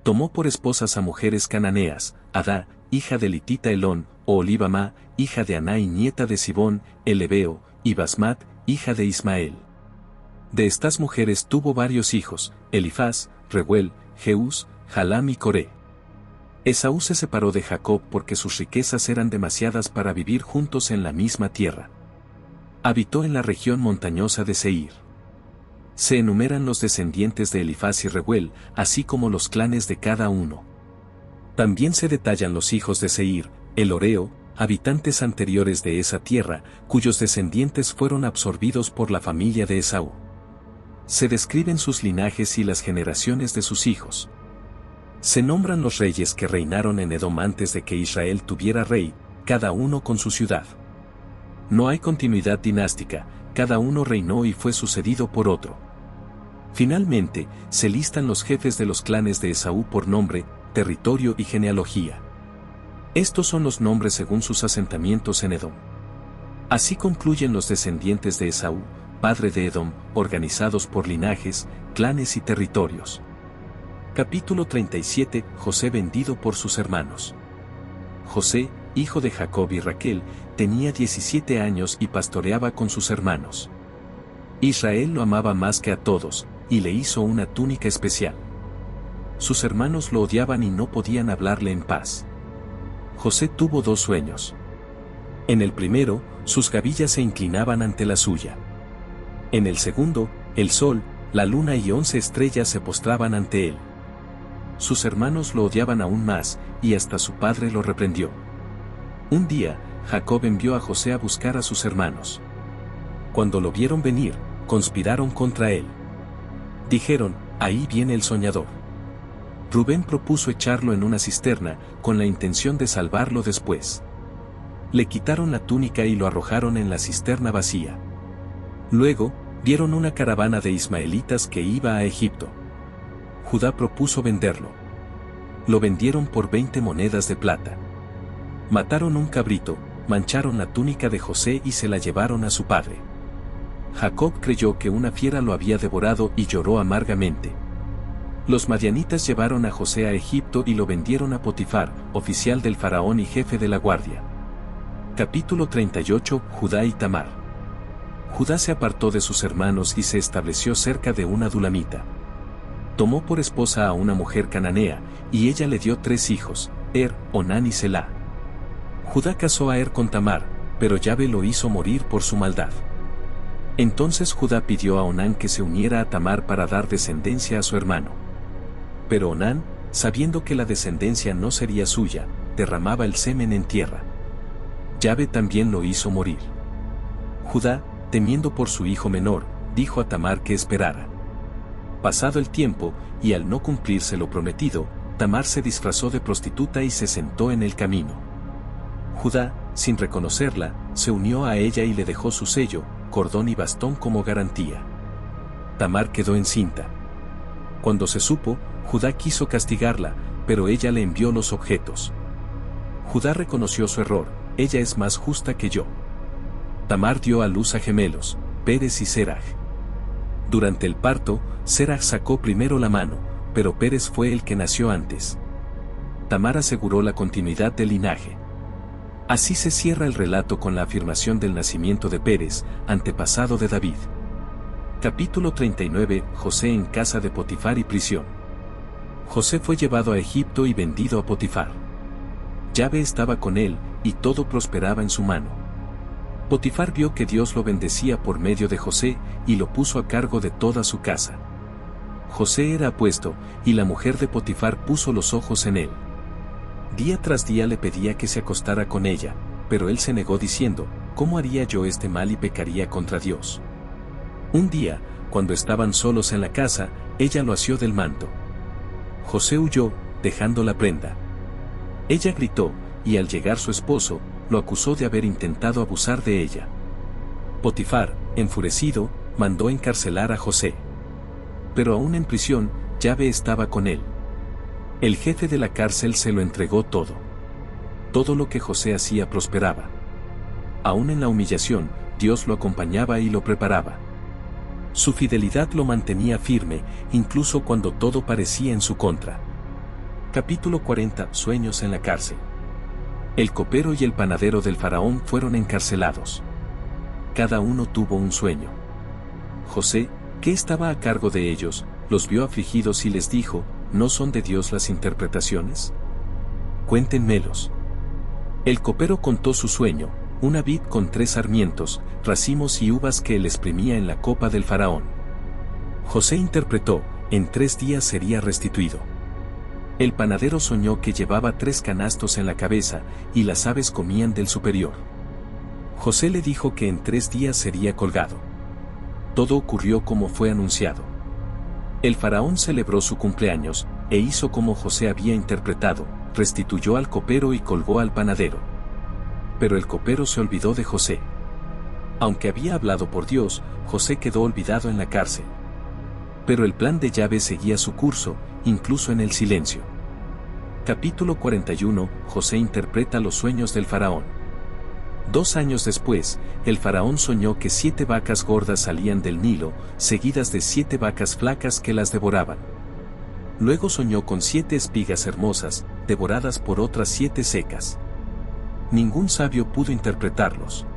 Tomó por esposas a mujeres cananeas: Adá, hija de Litita Elón, Oholibamá, hija de Aná y nieta de Sibón, el Hebeo, y Basmat, hija de Ismael. De estas mujeres tuvo varios hijos: Elifaz, Reuel, Jeús, Jalam y Coré. Esaú se separó de Jacob porque sus riquezas eran demasiadas para vivir juntos en la misma tierra. Habitó en la región montañosa de Seir. Se enumeran los descendientes de Elifaz y Reuel, así como los clanes de cada uno. También se detallan los hijos de Seir, el Horeo, habitantes anteriores de esa tierra, cuyos descendientes fueron absorbidos por la familia de Esaú. Se describen sus linajes y las generaciones de sus hijos. Se nombran los reyes que reinaron en Edom antes de que Israel tuviera rey, cada uno con su ciudad. No hay continuidad dinástica, cada uno reinó y fue sucedido por otro. Finalmente, se listan los jefes de los clanes de Esaú por nombre, territorio y genealogía. Estos son los nombres según sus asentamientos en Edom. Así concluyen los descendientes de Esaú, padre de Edom, organizados por linajes, clanes y territorios. Capítulo 37. José vendido por sus hermanos. José, hijo de Jacob y Raquel, tenía 17 años y pastoreaba con sus hermanos. Israel lo amaba más que a todos, y le hizo una túnica especial. Sus hermanos lo odiaban y no podían hablarle en paz. José tuvo 2 sueños. En el primero, sus gavillas se inclinaban ante la suya. En el segundo, el sol, la luna y 11 estrellas se postraban ante él. Sus hermanos lo odiaban aún más, y hasta su padre lo reprendió. Un día, Jacob envió a José a buscar a sus hermanos. Cuando lo vieron venir, conspiraron contra él. Dijeron, ahí viene el soñador. Rubén propuso echarlo en una cisterna, con la intención de salvarlo después. Le quitaron la túnica y lo arrojaron en la cisterna vacía. Luego, vieron una caravana de ismaelitas que iba a Egipto. Judá propuso venderlo. Lo vendieron por 20 monedas de plata. Mataron un cabrito, mancharon la túnica de José y se la llevaron a su padre. Jacob creyó que una fiera lo había devorado y lloró amargamente. Los madianitas llevaron a José a Egipto y lo vendieron a Potifar, oficial del faraón y jefe de la guardia. Capítulo 38. Judá y Tamar. Judá se apartó de sus hermanos y se estableció cerca de una dulamita. Tomó por esposa a una mujer cananea, y ella le dio 3 hijos, Onán y Selá. Judá casó a con Tamar, pero Yahvé lo hizo morir por su maldad. Entonces Judá pidió a Onán que se uniera a Tamar para dar descendencia a su hermano. Pero Onán, sabiendo que la descendencia no sería suya, derramaba el semen en tierra. Yahvé también lo hizo morir. Judá, temiendo por su hijo menor, dijo a Tamar que esperara. Pasado el tiempo, y al no cumplirse lo prometido, Tamar se disfrazó de prostituta y se sentó en el camino. Judá, sin reconocerla, se unió a ella y le dejó su sello, cordón y bastón como garantía. Tamar quedó encinta. Cuando se supo, Judá quiso castigarla, pero ella le envió los objetos. Judá reconoció su error, ella es más justa que yo. Tamar dio a luz a gemelos, Pérez y Seraj. Durante el parto, Seraj sacó primero la mano, pero Pérez fue el que nació antes. Tamar aseguró la continuidad del linaje. Así se cierra el relato con la afirmación del nacimiento de Pérez, antepasado de David. Capítulo 39. José en casa de Potifar y prisión. José fue llevado a Egipto y vendido a Potifar. Yahvé estaba con él, y todo prosperaba en su mano. Potifar vio que Dios lo bendecía por medio de José, y lo puso a cargo de toda su casa. José era apuesto, y la mujer de Potifar puso los ojos en él. Día tras día le pedía que se acostara con ella, pero él se negó diciendo, ¿cómo haría yo este mal y pecaría contra Dios? Un día, cuando estaban solos en la casa, ella lo asió del manto. José huyó, dejando la prenda. Ella gritó, y al llegar su esposo, lo acusó de haber intentado abusar de ella. Potifar, enfurecido, mandó encarcelar a José. Pero aún en prisión, Yahvé estaba con él. El jefe de la cárcel se lo entregó todo. Todo lo que José hacía prosperaba. Aún en la humillación, Dios lo acompañaba y lo preparaba. Su fidelidad lo mantenía firme, incluso cuando todo parecía en su contra. Capítulo 40. Sueños en la cárcel. El copero y el panadero del faraón fueron encarcelados. Cada uno tuvo un sueño. José, que estaba a cargo de ellos, los vio afligidos y les dijo, ¿no son de Dios las interpretaciones? Cuéntenmelos. El copero contó su sueño, una vid con 3 sarmientos, racimos y uvas que él exprimía en la copa del faraón. José interpretó, en 3 días sería restituido. El panadero soñó que llevaba 3 canastos en la cabeza, y las aves comían del superior. José le dijo que en 3 días sería colgado. Todo ocurrió como fue anunciado. El faraón celebró su cumpleaños, e hizo como José había interpretado, restituyó al copero y colgó al panadero. Pero el copero se olvidó de José. Aunque había hablado por Dios, José quedó olvidado en la cárcel. Pero el plan de Yahvé seguía su curso, incluso en el silencio. Capítulo 41. José interpreta los sueños del faraón. 2 años después, el faraón soñó que 7 vacas gordas salían del Nilo, seguidas de 7 vacas flacas que las devoraban. Luego soñó con 7 espigas hermosas, devoradas por otras 7 secas. Ningún sabio pudo interpretarlos.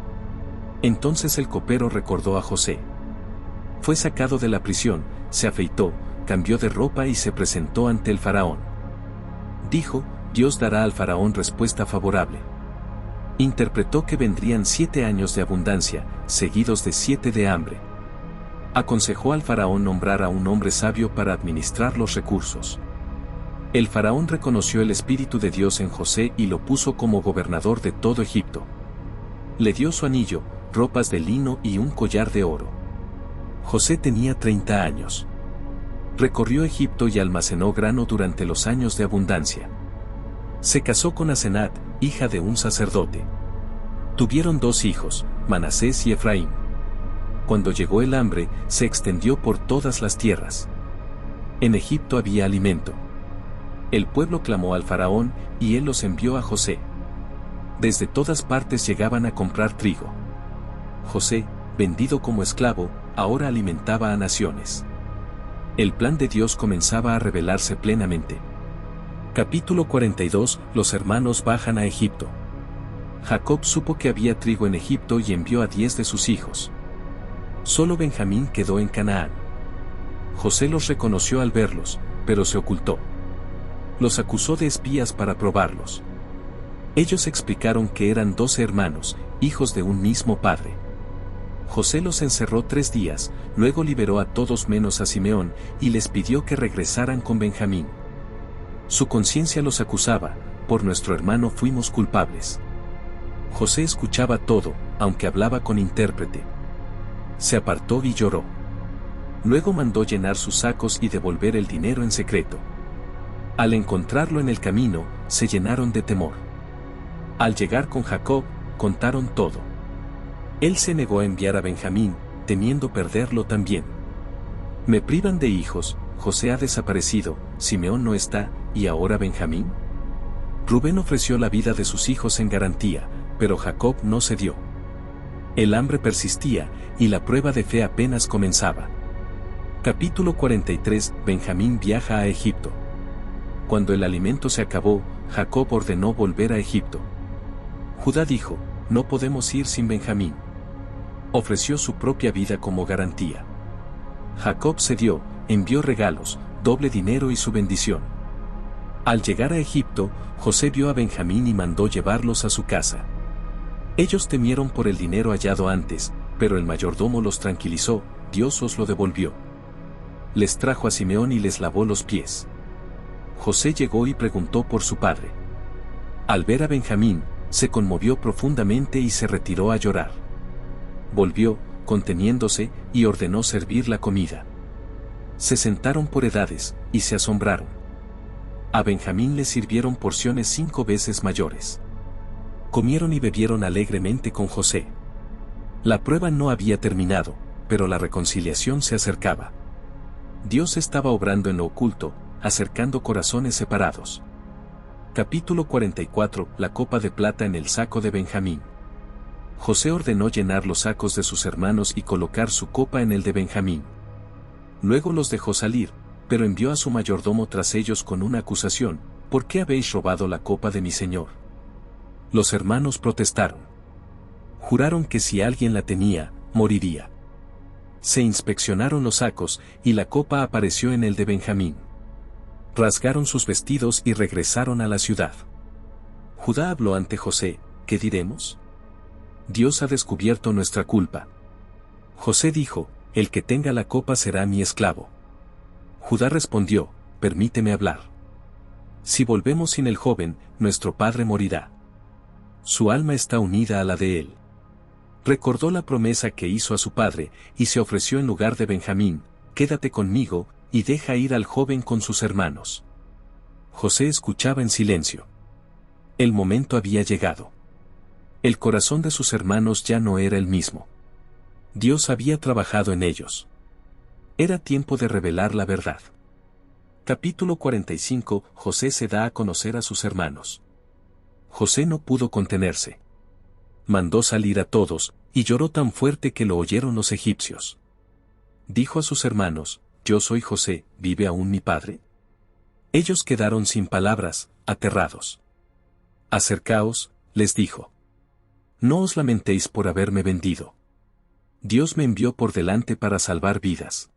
Entonces el copero recordó a José. Fue sacado de la prisión, se afeitó, cambió de ropa y se presentó ante el faraón. Dijo, Dios dará al faraón respuesta favorable. Interpretó que vendrían 7 años de abundancia, seguidos de 7 de hambre. Aconsejó al faraón nombrar a un hombre sabio para administrar los recursos. El faraón reconoció el Espíritu de Dios en José y lo puso como gobernador de todo Egipto. Le dio su anillo, ropas de lino y un collar de oro. José tenía 30 años. Recorrió Egipto y almacenó grano durante los años de abundancia. Se casó con Asenat, hija de un sacerdote. Tuvieron 2 hijos, Manasés y Efraín. Cuando llegó el hambre, se extendió por todas las tierras. En Egipto había alimento. El pueblo clamó al faraón, y él los envió a José. Desde todas partes llegaban a comprar trigo. José, vendido como esclavo, ahora alimentaba a naciones. El plan de Dios comenzaba a revelarse plenamente. Capítulo 42. Los hermanos bajan a Egipto. Jacob supo que había trigo en Egipto y envió a 10 de sus hijos. Solo Benjamín quedó en Canaán. José los reconoció al verlos, pero se ocultó. Los acusó de espías para probarlos. Ellos explicaron que eran 12 hermanos, hijos de un mismo padre. José los encerró 3 días, luego liberó a todos menos a Simeón, y les pidió que regresaran con Benjamín. Su conciencia los acusaba, por nuestro hermano fuimos culpables. José escuchaba todo, aunque hablaba con intérprete. Se apartó y lloró. Luego mandó llenar sus sacos y devolver el dinero en secreto. Al encontrarlo en el camino, se llenaron de temor. Al llegar con Jacob, contaron todo. Él se negó a enviar a Benjamín, temiendo perderlo también. Me privan de hijos, José ha desaparecido, Simeón no está, ¿y ahora Benjamín? Rubén ofreció la vida de sus hijos en garantía, pero Jacob no cedió. El hambre persistía, y la prueba de fe apenas comenzaba. Capítulo 43. Benjamín viaja a Egipto. Cuando el alimento se acabó, Jacob ordenó volver a Egipto. Judá dijo, no podemos ir sin Benjamín. Ofreció su propia vida como garantía. Jacob cedió, envió regalos, doble dinero y su bendición. Al llegar a Egipto, José vio a Benjamín y mandó llevarlos a su casa. Ellos temieron por el dinero hallado antes, pero el mayordomo los tranquilizó, Dios os lo devolvió. Les trajo a Simeón y les lavó los pies. José llegó y preguntó por su padre. Al ver a Benjamín, se conmovió profundamente y se retiró a llorar. Volvió, conteniéndose, y ordenó servir la comida. Se sentaron por edades, y se asombraron. A Benjamín le sirvieron porciones 5 veces mayores. Comieron y bebieron alegremente con José. La prueba no había terminado, pero la reconciliación se acercaba. Dios estaba obrando en lo oculto, acercando corazones separados. Capítulo 44. La copa de plata en el saco de Benjamín. José ordenó llenar los sacos de sus hermanos y colocar su copa en el de Benjamín. Luego los dejó salir, pero envió a su mayordomo tras ellos con una acusación, ¿por qué habéis robado la copa de mi señor? Los hermanos protestaron. Juraron que si alguien la tenía, moriría. Se inspeccionaron los sacos, y la copa apareció en el de Benjamín. Rasgaron sus vestidos y regresaron a la ciudad. Judá habló ante José, ¿qué diremos? Dios ha descubierto nuestra culpa. José dijo, el que tenga la copa será mi esclavo. Judá respondió, permíteme hablar. Si volvemos sin el joven, nuestro padre morirá. Su alma está unida a la de él. Recordó la promesa que hizo a su padre, y se ofreció en lugar de Benjamín, quédate conmigo, y deja ir al joven con sus hermanos. José escuchaba en silencio. El momento había llegado. El corazón de sus hermanos ya no era el mismo. Dios había trabajado en ellos. Era tiempo de revelar la verdad. Capítulo 45. José se da a conocer a sus hermanos. José no pudo contenerse. Mandó salir a todos, y lloró tan fuerte que lo oyeron los egipcios. Dijo a sus hermanos: «Yo soy José, ¿vive aún mi padre?». Ellos quedaron sin palabras, aterrados. «Acercaos», les dijo. «No os lamentéis por haberme vendido. Dios me envió por delante para salvar vidas.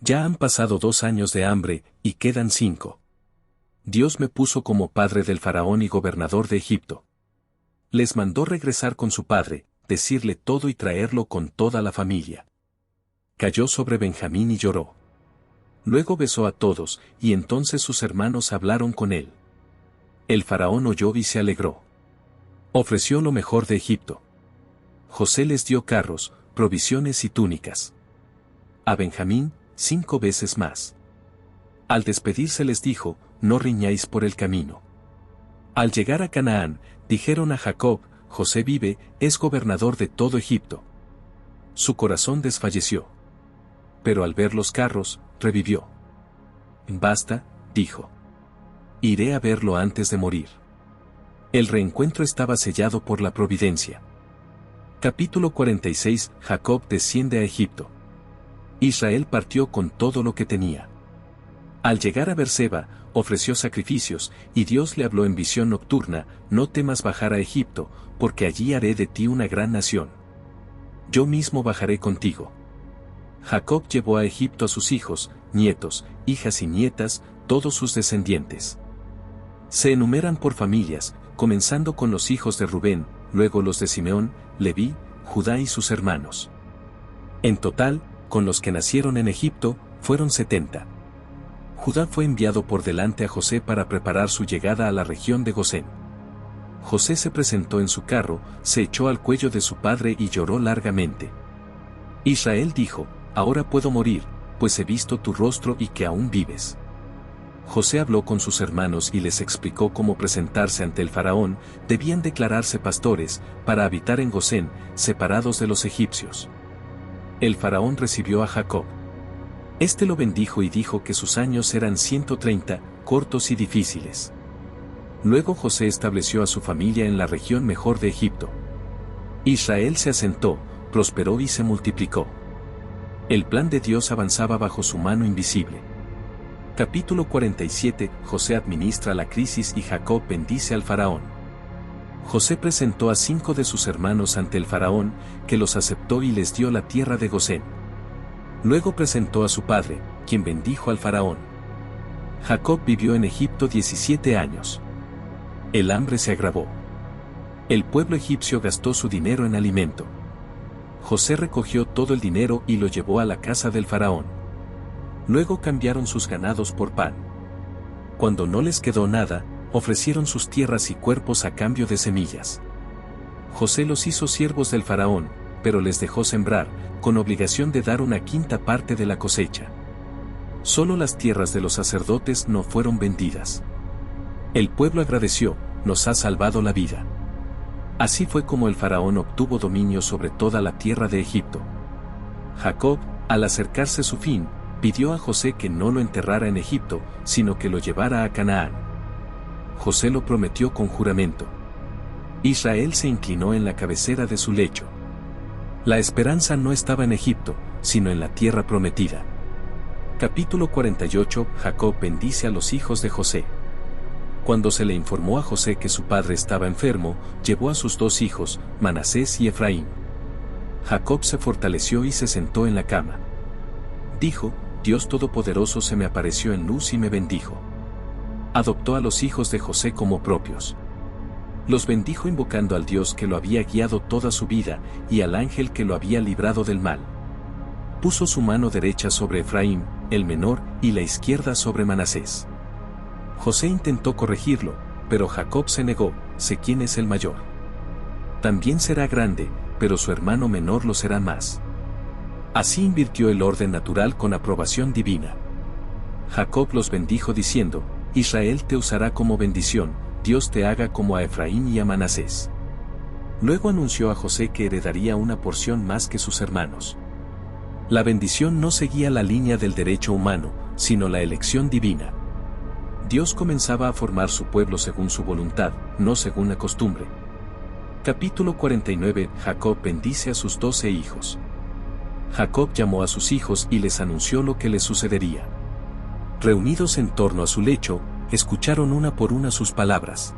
Ya han pasado 2 años de hambre, y quedan 5. Dios me puso como padre del faraón y gobernador de Egipto». Les mandó regresar con su padre, decirle todo y traerlo con toda la familia. Cayó sobre Benjamín y lloró. Luego besó a todos, y entonces sus hermanos hablaron con él. El faraón oyó y se alegró. Ofreció lo mejor de Egipto. José les dio carros, provisiones y túnicas. A Benjamín, 5 veces más. Al despedirse les dijo: «No riñáis por el camino». Al llegar a Canaán, dijeron a Jacob: «José vive, es gobernador de todo Egipto». Su corazón desfalleció. Pero al ver los carros, revivió. «Basta», dijo. «Iré a verlo antes de morir». El reencuentro estaba sellado por la providencia. Capítulo 46. Jacob desciende a Egipto. Israel partió con todo lo que tenía. Al llegar a Berseba, ofreció sacrificios, y Dios le habló en visión nocturna: «No temas bajar a Egipto, porque allí haré de ti una gran nación. Yo mismo bajaré contigo». Jacob llevó a Egipto a sus hijos, nietos, hijas y nietas, todos sus descendientes. Se enumeran por familias, comenzando con los hijos de Rubén, luego los de Simeón, Leví, Judá y sus hermanos. En total, con los que nacieron en Egipto, fueron 70. Judá fue enviado por delante a José para preparar su llegada a la región de Gosén. José se presentó en su carro, se echó al cuello de su padre y lloró largamente. Israel dijo: «Ahora puedo morir, pues he visto tu rostro y que aún vives». José habló con sus hermanos y les explicó cómo presentarse ante el faraón: debían declararse pastores, para habitar en Gosén, separados de los egipcios. El faraón recibió a Jacob. Este lo bendijo y dijo que sus años eran 130, cortos y difíciles. Luego José estableció a su familia en la región mejor de Egipto. Israel se asentó, prosperó y se multiplicó. El plan de Dios avanzaba bajo su mano invisible. Capítulo 47. José administra la crisis y Jacob bendice al faraón. José presentó a 5 de sus hermanos ante el faraón, que los aceptó y les dio la tierra de Gosén. Luego presentó a su padre, quien bendijo al faraón. Jacob vivió en Egipto 17 años. El hambre se agravó. El pueblo egipcio gastó su dinero en alimento. José recogió todo el dinero y lo llevó a la casa del faraón. Luego cambiaron sus ganados por pan. Cuando no les quedó nada, ofrecieron sus tierras y cuerpos a cambio de semillas. José los hizo siervos del faraón, pero les dejó sembrar, con obligación de dar 1/5 parte de la cosecha. Solo las tierras de los sacerdotes no fueron vendidas. El pueblo agradeció: «Nos ha salvado la vida». Así fue como el faraón obtuvo dominio sobre toda la tierra de Egipto. Jacob, al acercarse su fin, pidió a José que no lo enterrara en Egipto, sino que lo llevara a Canaán. José lo prometió con juramento. Israel se inclinó en la cabecera de su lecho. La esperanza no estaba en Egipto, sino en la tierra prometida. Capítulo 48. Jacob bendice a los hijos de José. Cuando se le informó a José que su padre estaba enfermo, llevó a sus 2 hijos, Manasés y Efraín. Jacob se fortaleció y se sentó en la cama. Dijo: «Dios Todopoderoso se me apareció en luz y me bendijo». Adoptó a los hijos de José como propios. Los bendijo invocando al Dios que lo había guiado toda su vida, y al ángel que lo había librado del mal. Puso su mano derecha sobre Efraín, el menor, y la izquierda sobre Manasés. José intentó corregirlo, pero Jacob se negó: «Sé quién es el mayor. También será grande, pero su hermano menor lo será más». Así invirtió el orden natural con aprobación divina. Jacob los bendijo diciendo: «Israel te usará como bendición, Dios te haga como a Efraín y a Manasés». Luego anunció a José que heredaría una porción más que sus hermanos. La bendición no seguía la línea del derecho humano, sino la elección divina. Dios comenzaba a formar su pueblo según su voluntad, no según la costumbre. Capítulo 49. Jacob bendice a sus 12 hijos. Jacob llamó a sus hijos y les anunció lo que les sucedería. Reunidos en torno a su lecho, escucharon una por una sus palabras.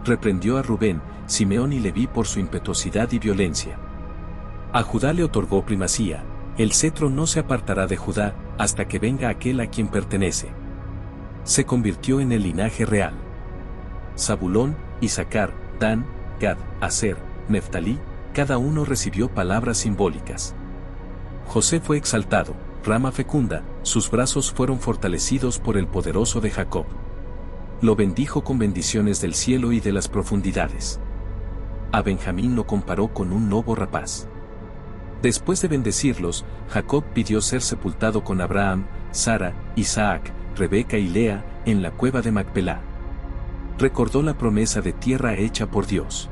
Reprendió a Rubén, Simeón y Leví por su impetuosidad y violencia. A Judá le otorgó primacía, el cetro no se apartará de Judá, hasta que venga aquel a quien pertenece. Se convirtió en el linaje real. Zabulón, Isaacar, Dan, Gad, Aser, Neftalí, cada uno recibió palabras simbólicas. José fue exaltado, rama fecunda, sus brazos fueron fortalecidos por el poderoso de Jacob. Lo bendijo con bendiciones del cielo y de las profundidades. A Benjamín lo comparó con un lobo rapaz. Después de bendecirlos, Jacob pidió ser sepultado con Abraham, Sara, Isaac, Rebeca y Lea, en la cueva de Macpelá. Recordó la promesa de tierra hecha por Dios.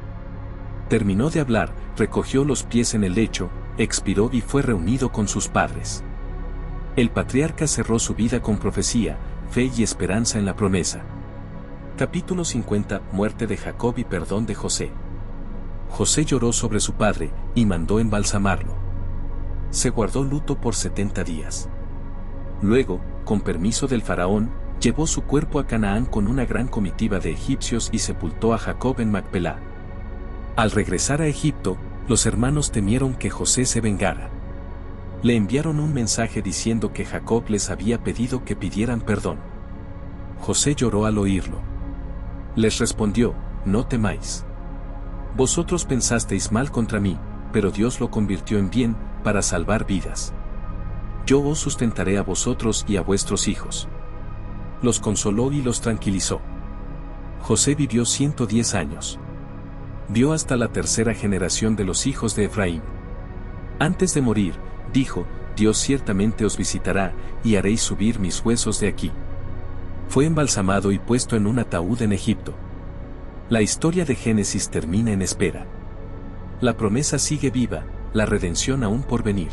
Terminó de hablar, recogió los pies en el lecho, expiró y fue reunido con sus padres. El patriarca cerró su vida con profecía, fe y esperanza en la promesa. Capítulo 50. Muerte de Jacob y perdón de José. José lloró sobre su padre, y mandó embalsamarlo. Se guardó luto por 70 días. Luego, con permiso del faraón, llevó su cuerpo a Canaán con una gran comitiva de egipcios y sepultó a Jacob en Macpelá. Al regresar a Egipto, los hermanos temieron que José se vengara. Le enviaron un mensaje diciendo que Jacob les había pedido que pidieran perdón. José lloró al oírlo. Les respondió, no temáis. Vosotros pensasteis mal contra mí, pero Dios lo convirtió en bien, para salvar vidas. Yo os sustentaré a vosotros y a vuestros hijos. Los consoló y los tranquilizó. José vivió 110 años. Vio hasta la tercera generación de los hijos de Efraín. Antes de morir, dijo, Dios ciertamente os visitará, y haréis subir mis huesos de aquí. Fue embalsamado y puesto en un ataúd en Egipto. La historia de Génesis termina en espera. La promesa sigue viva, la redención aún por venir.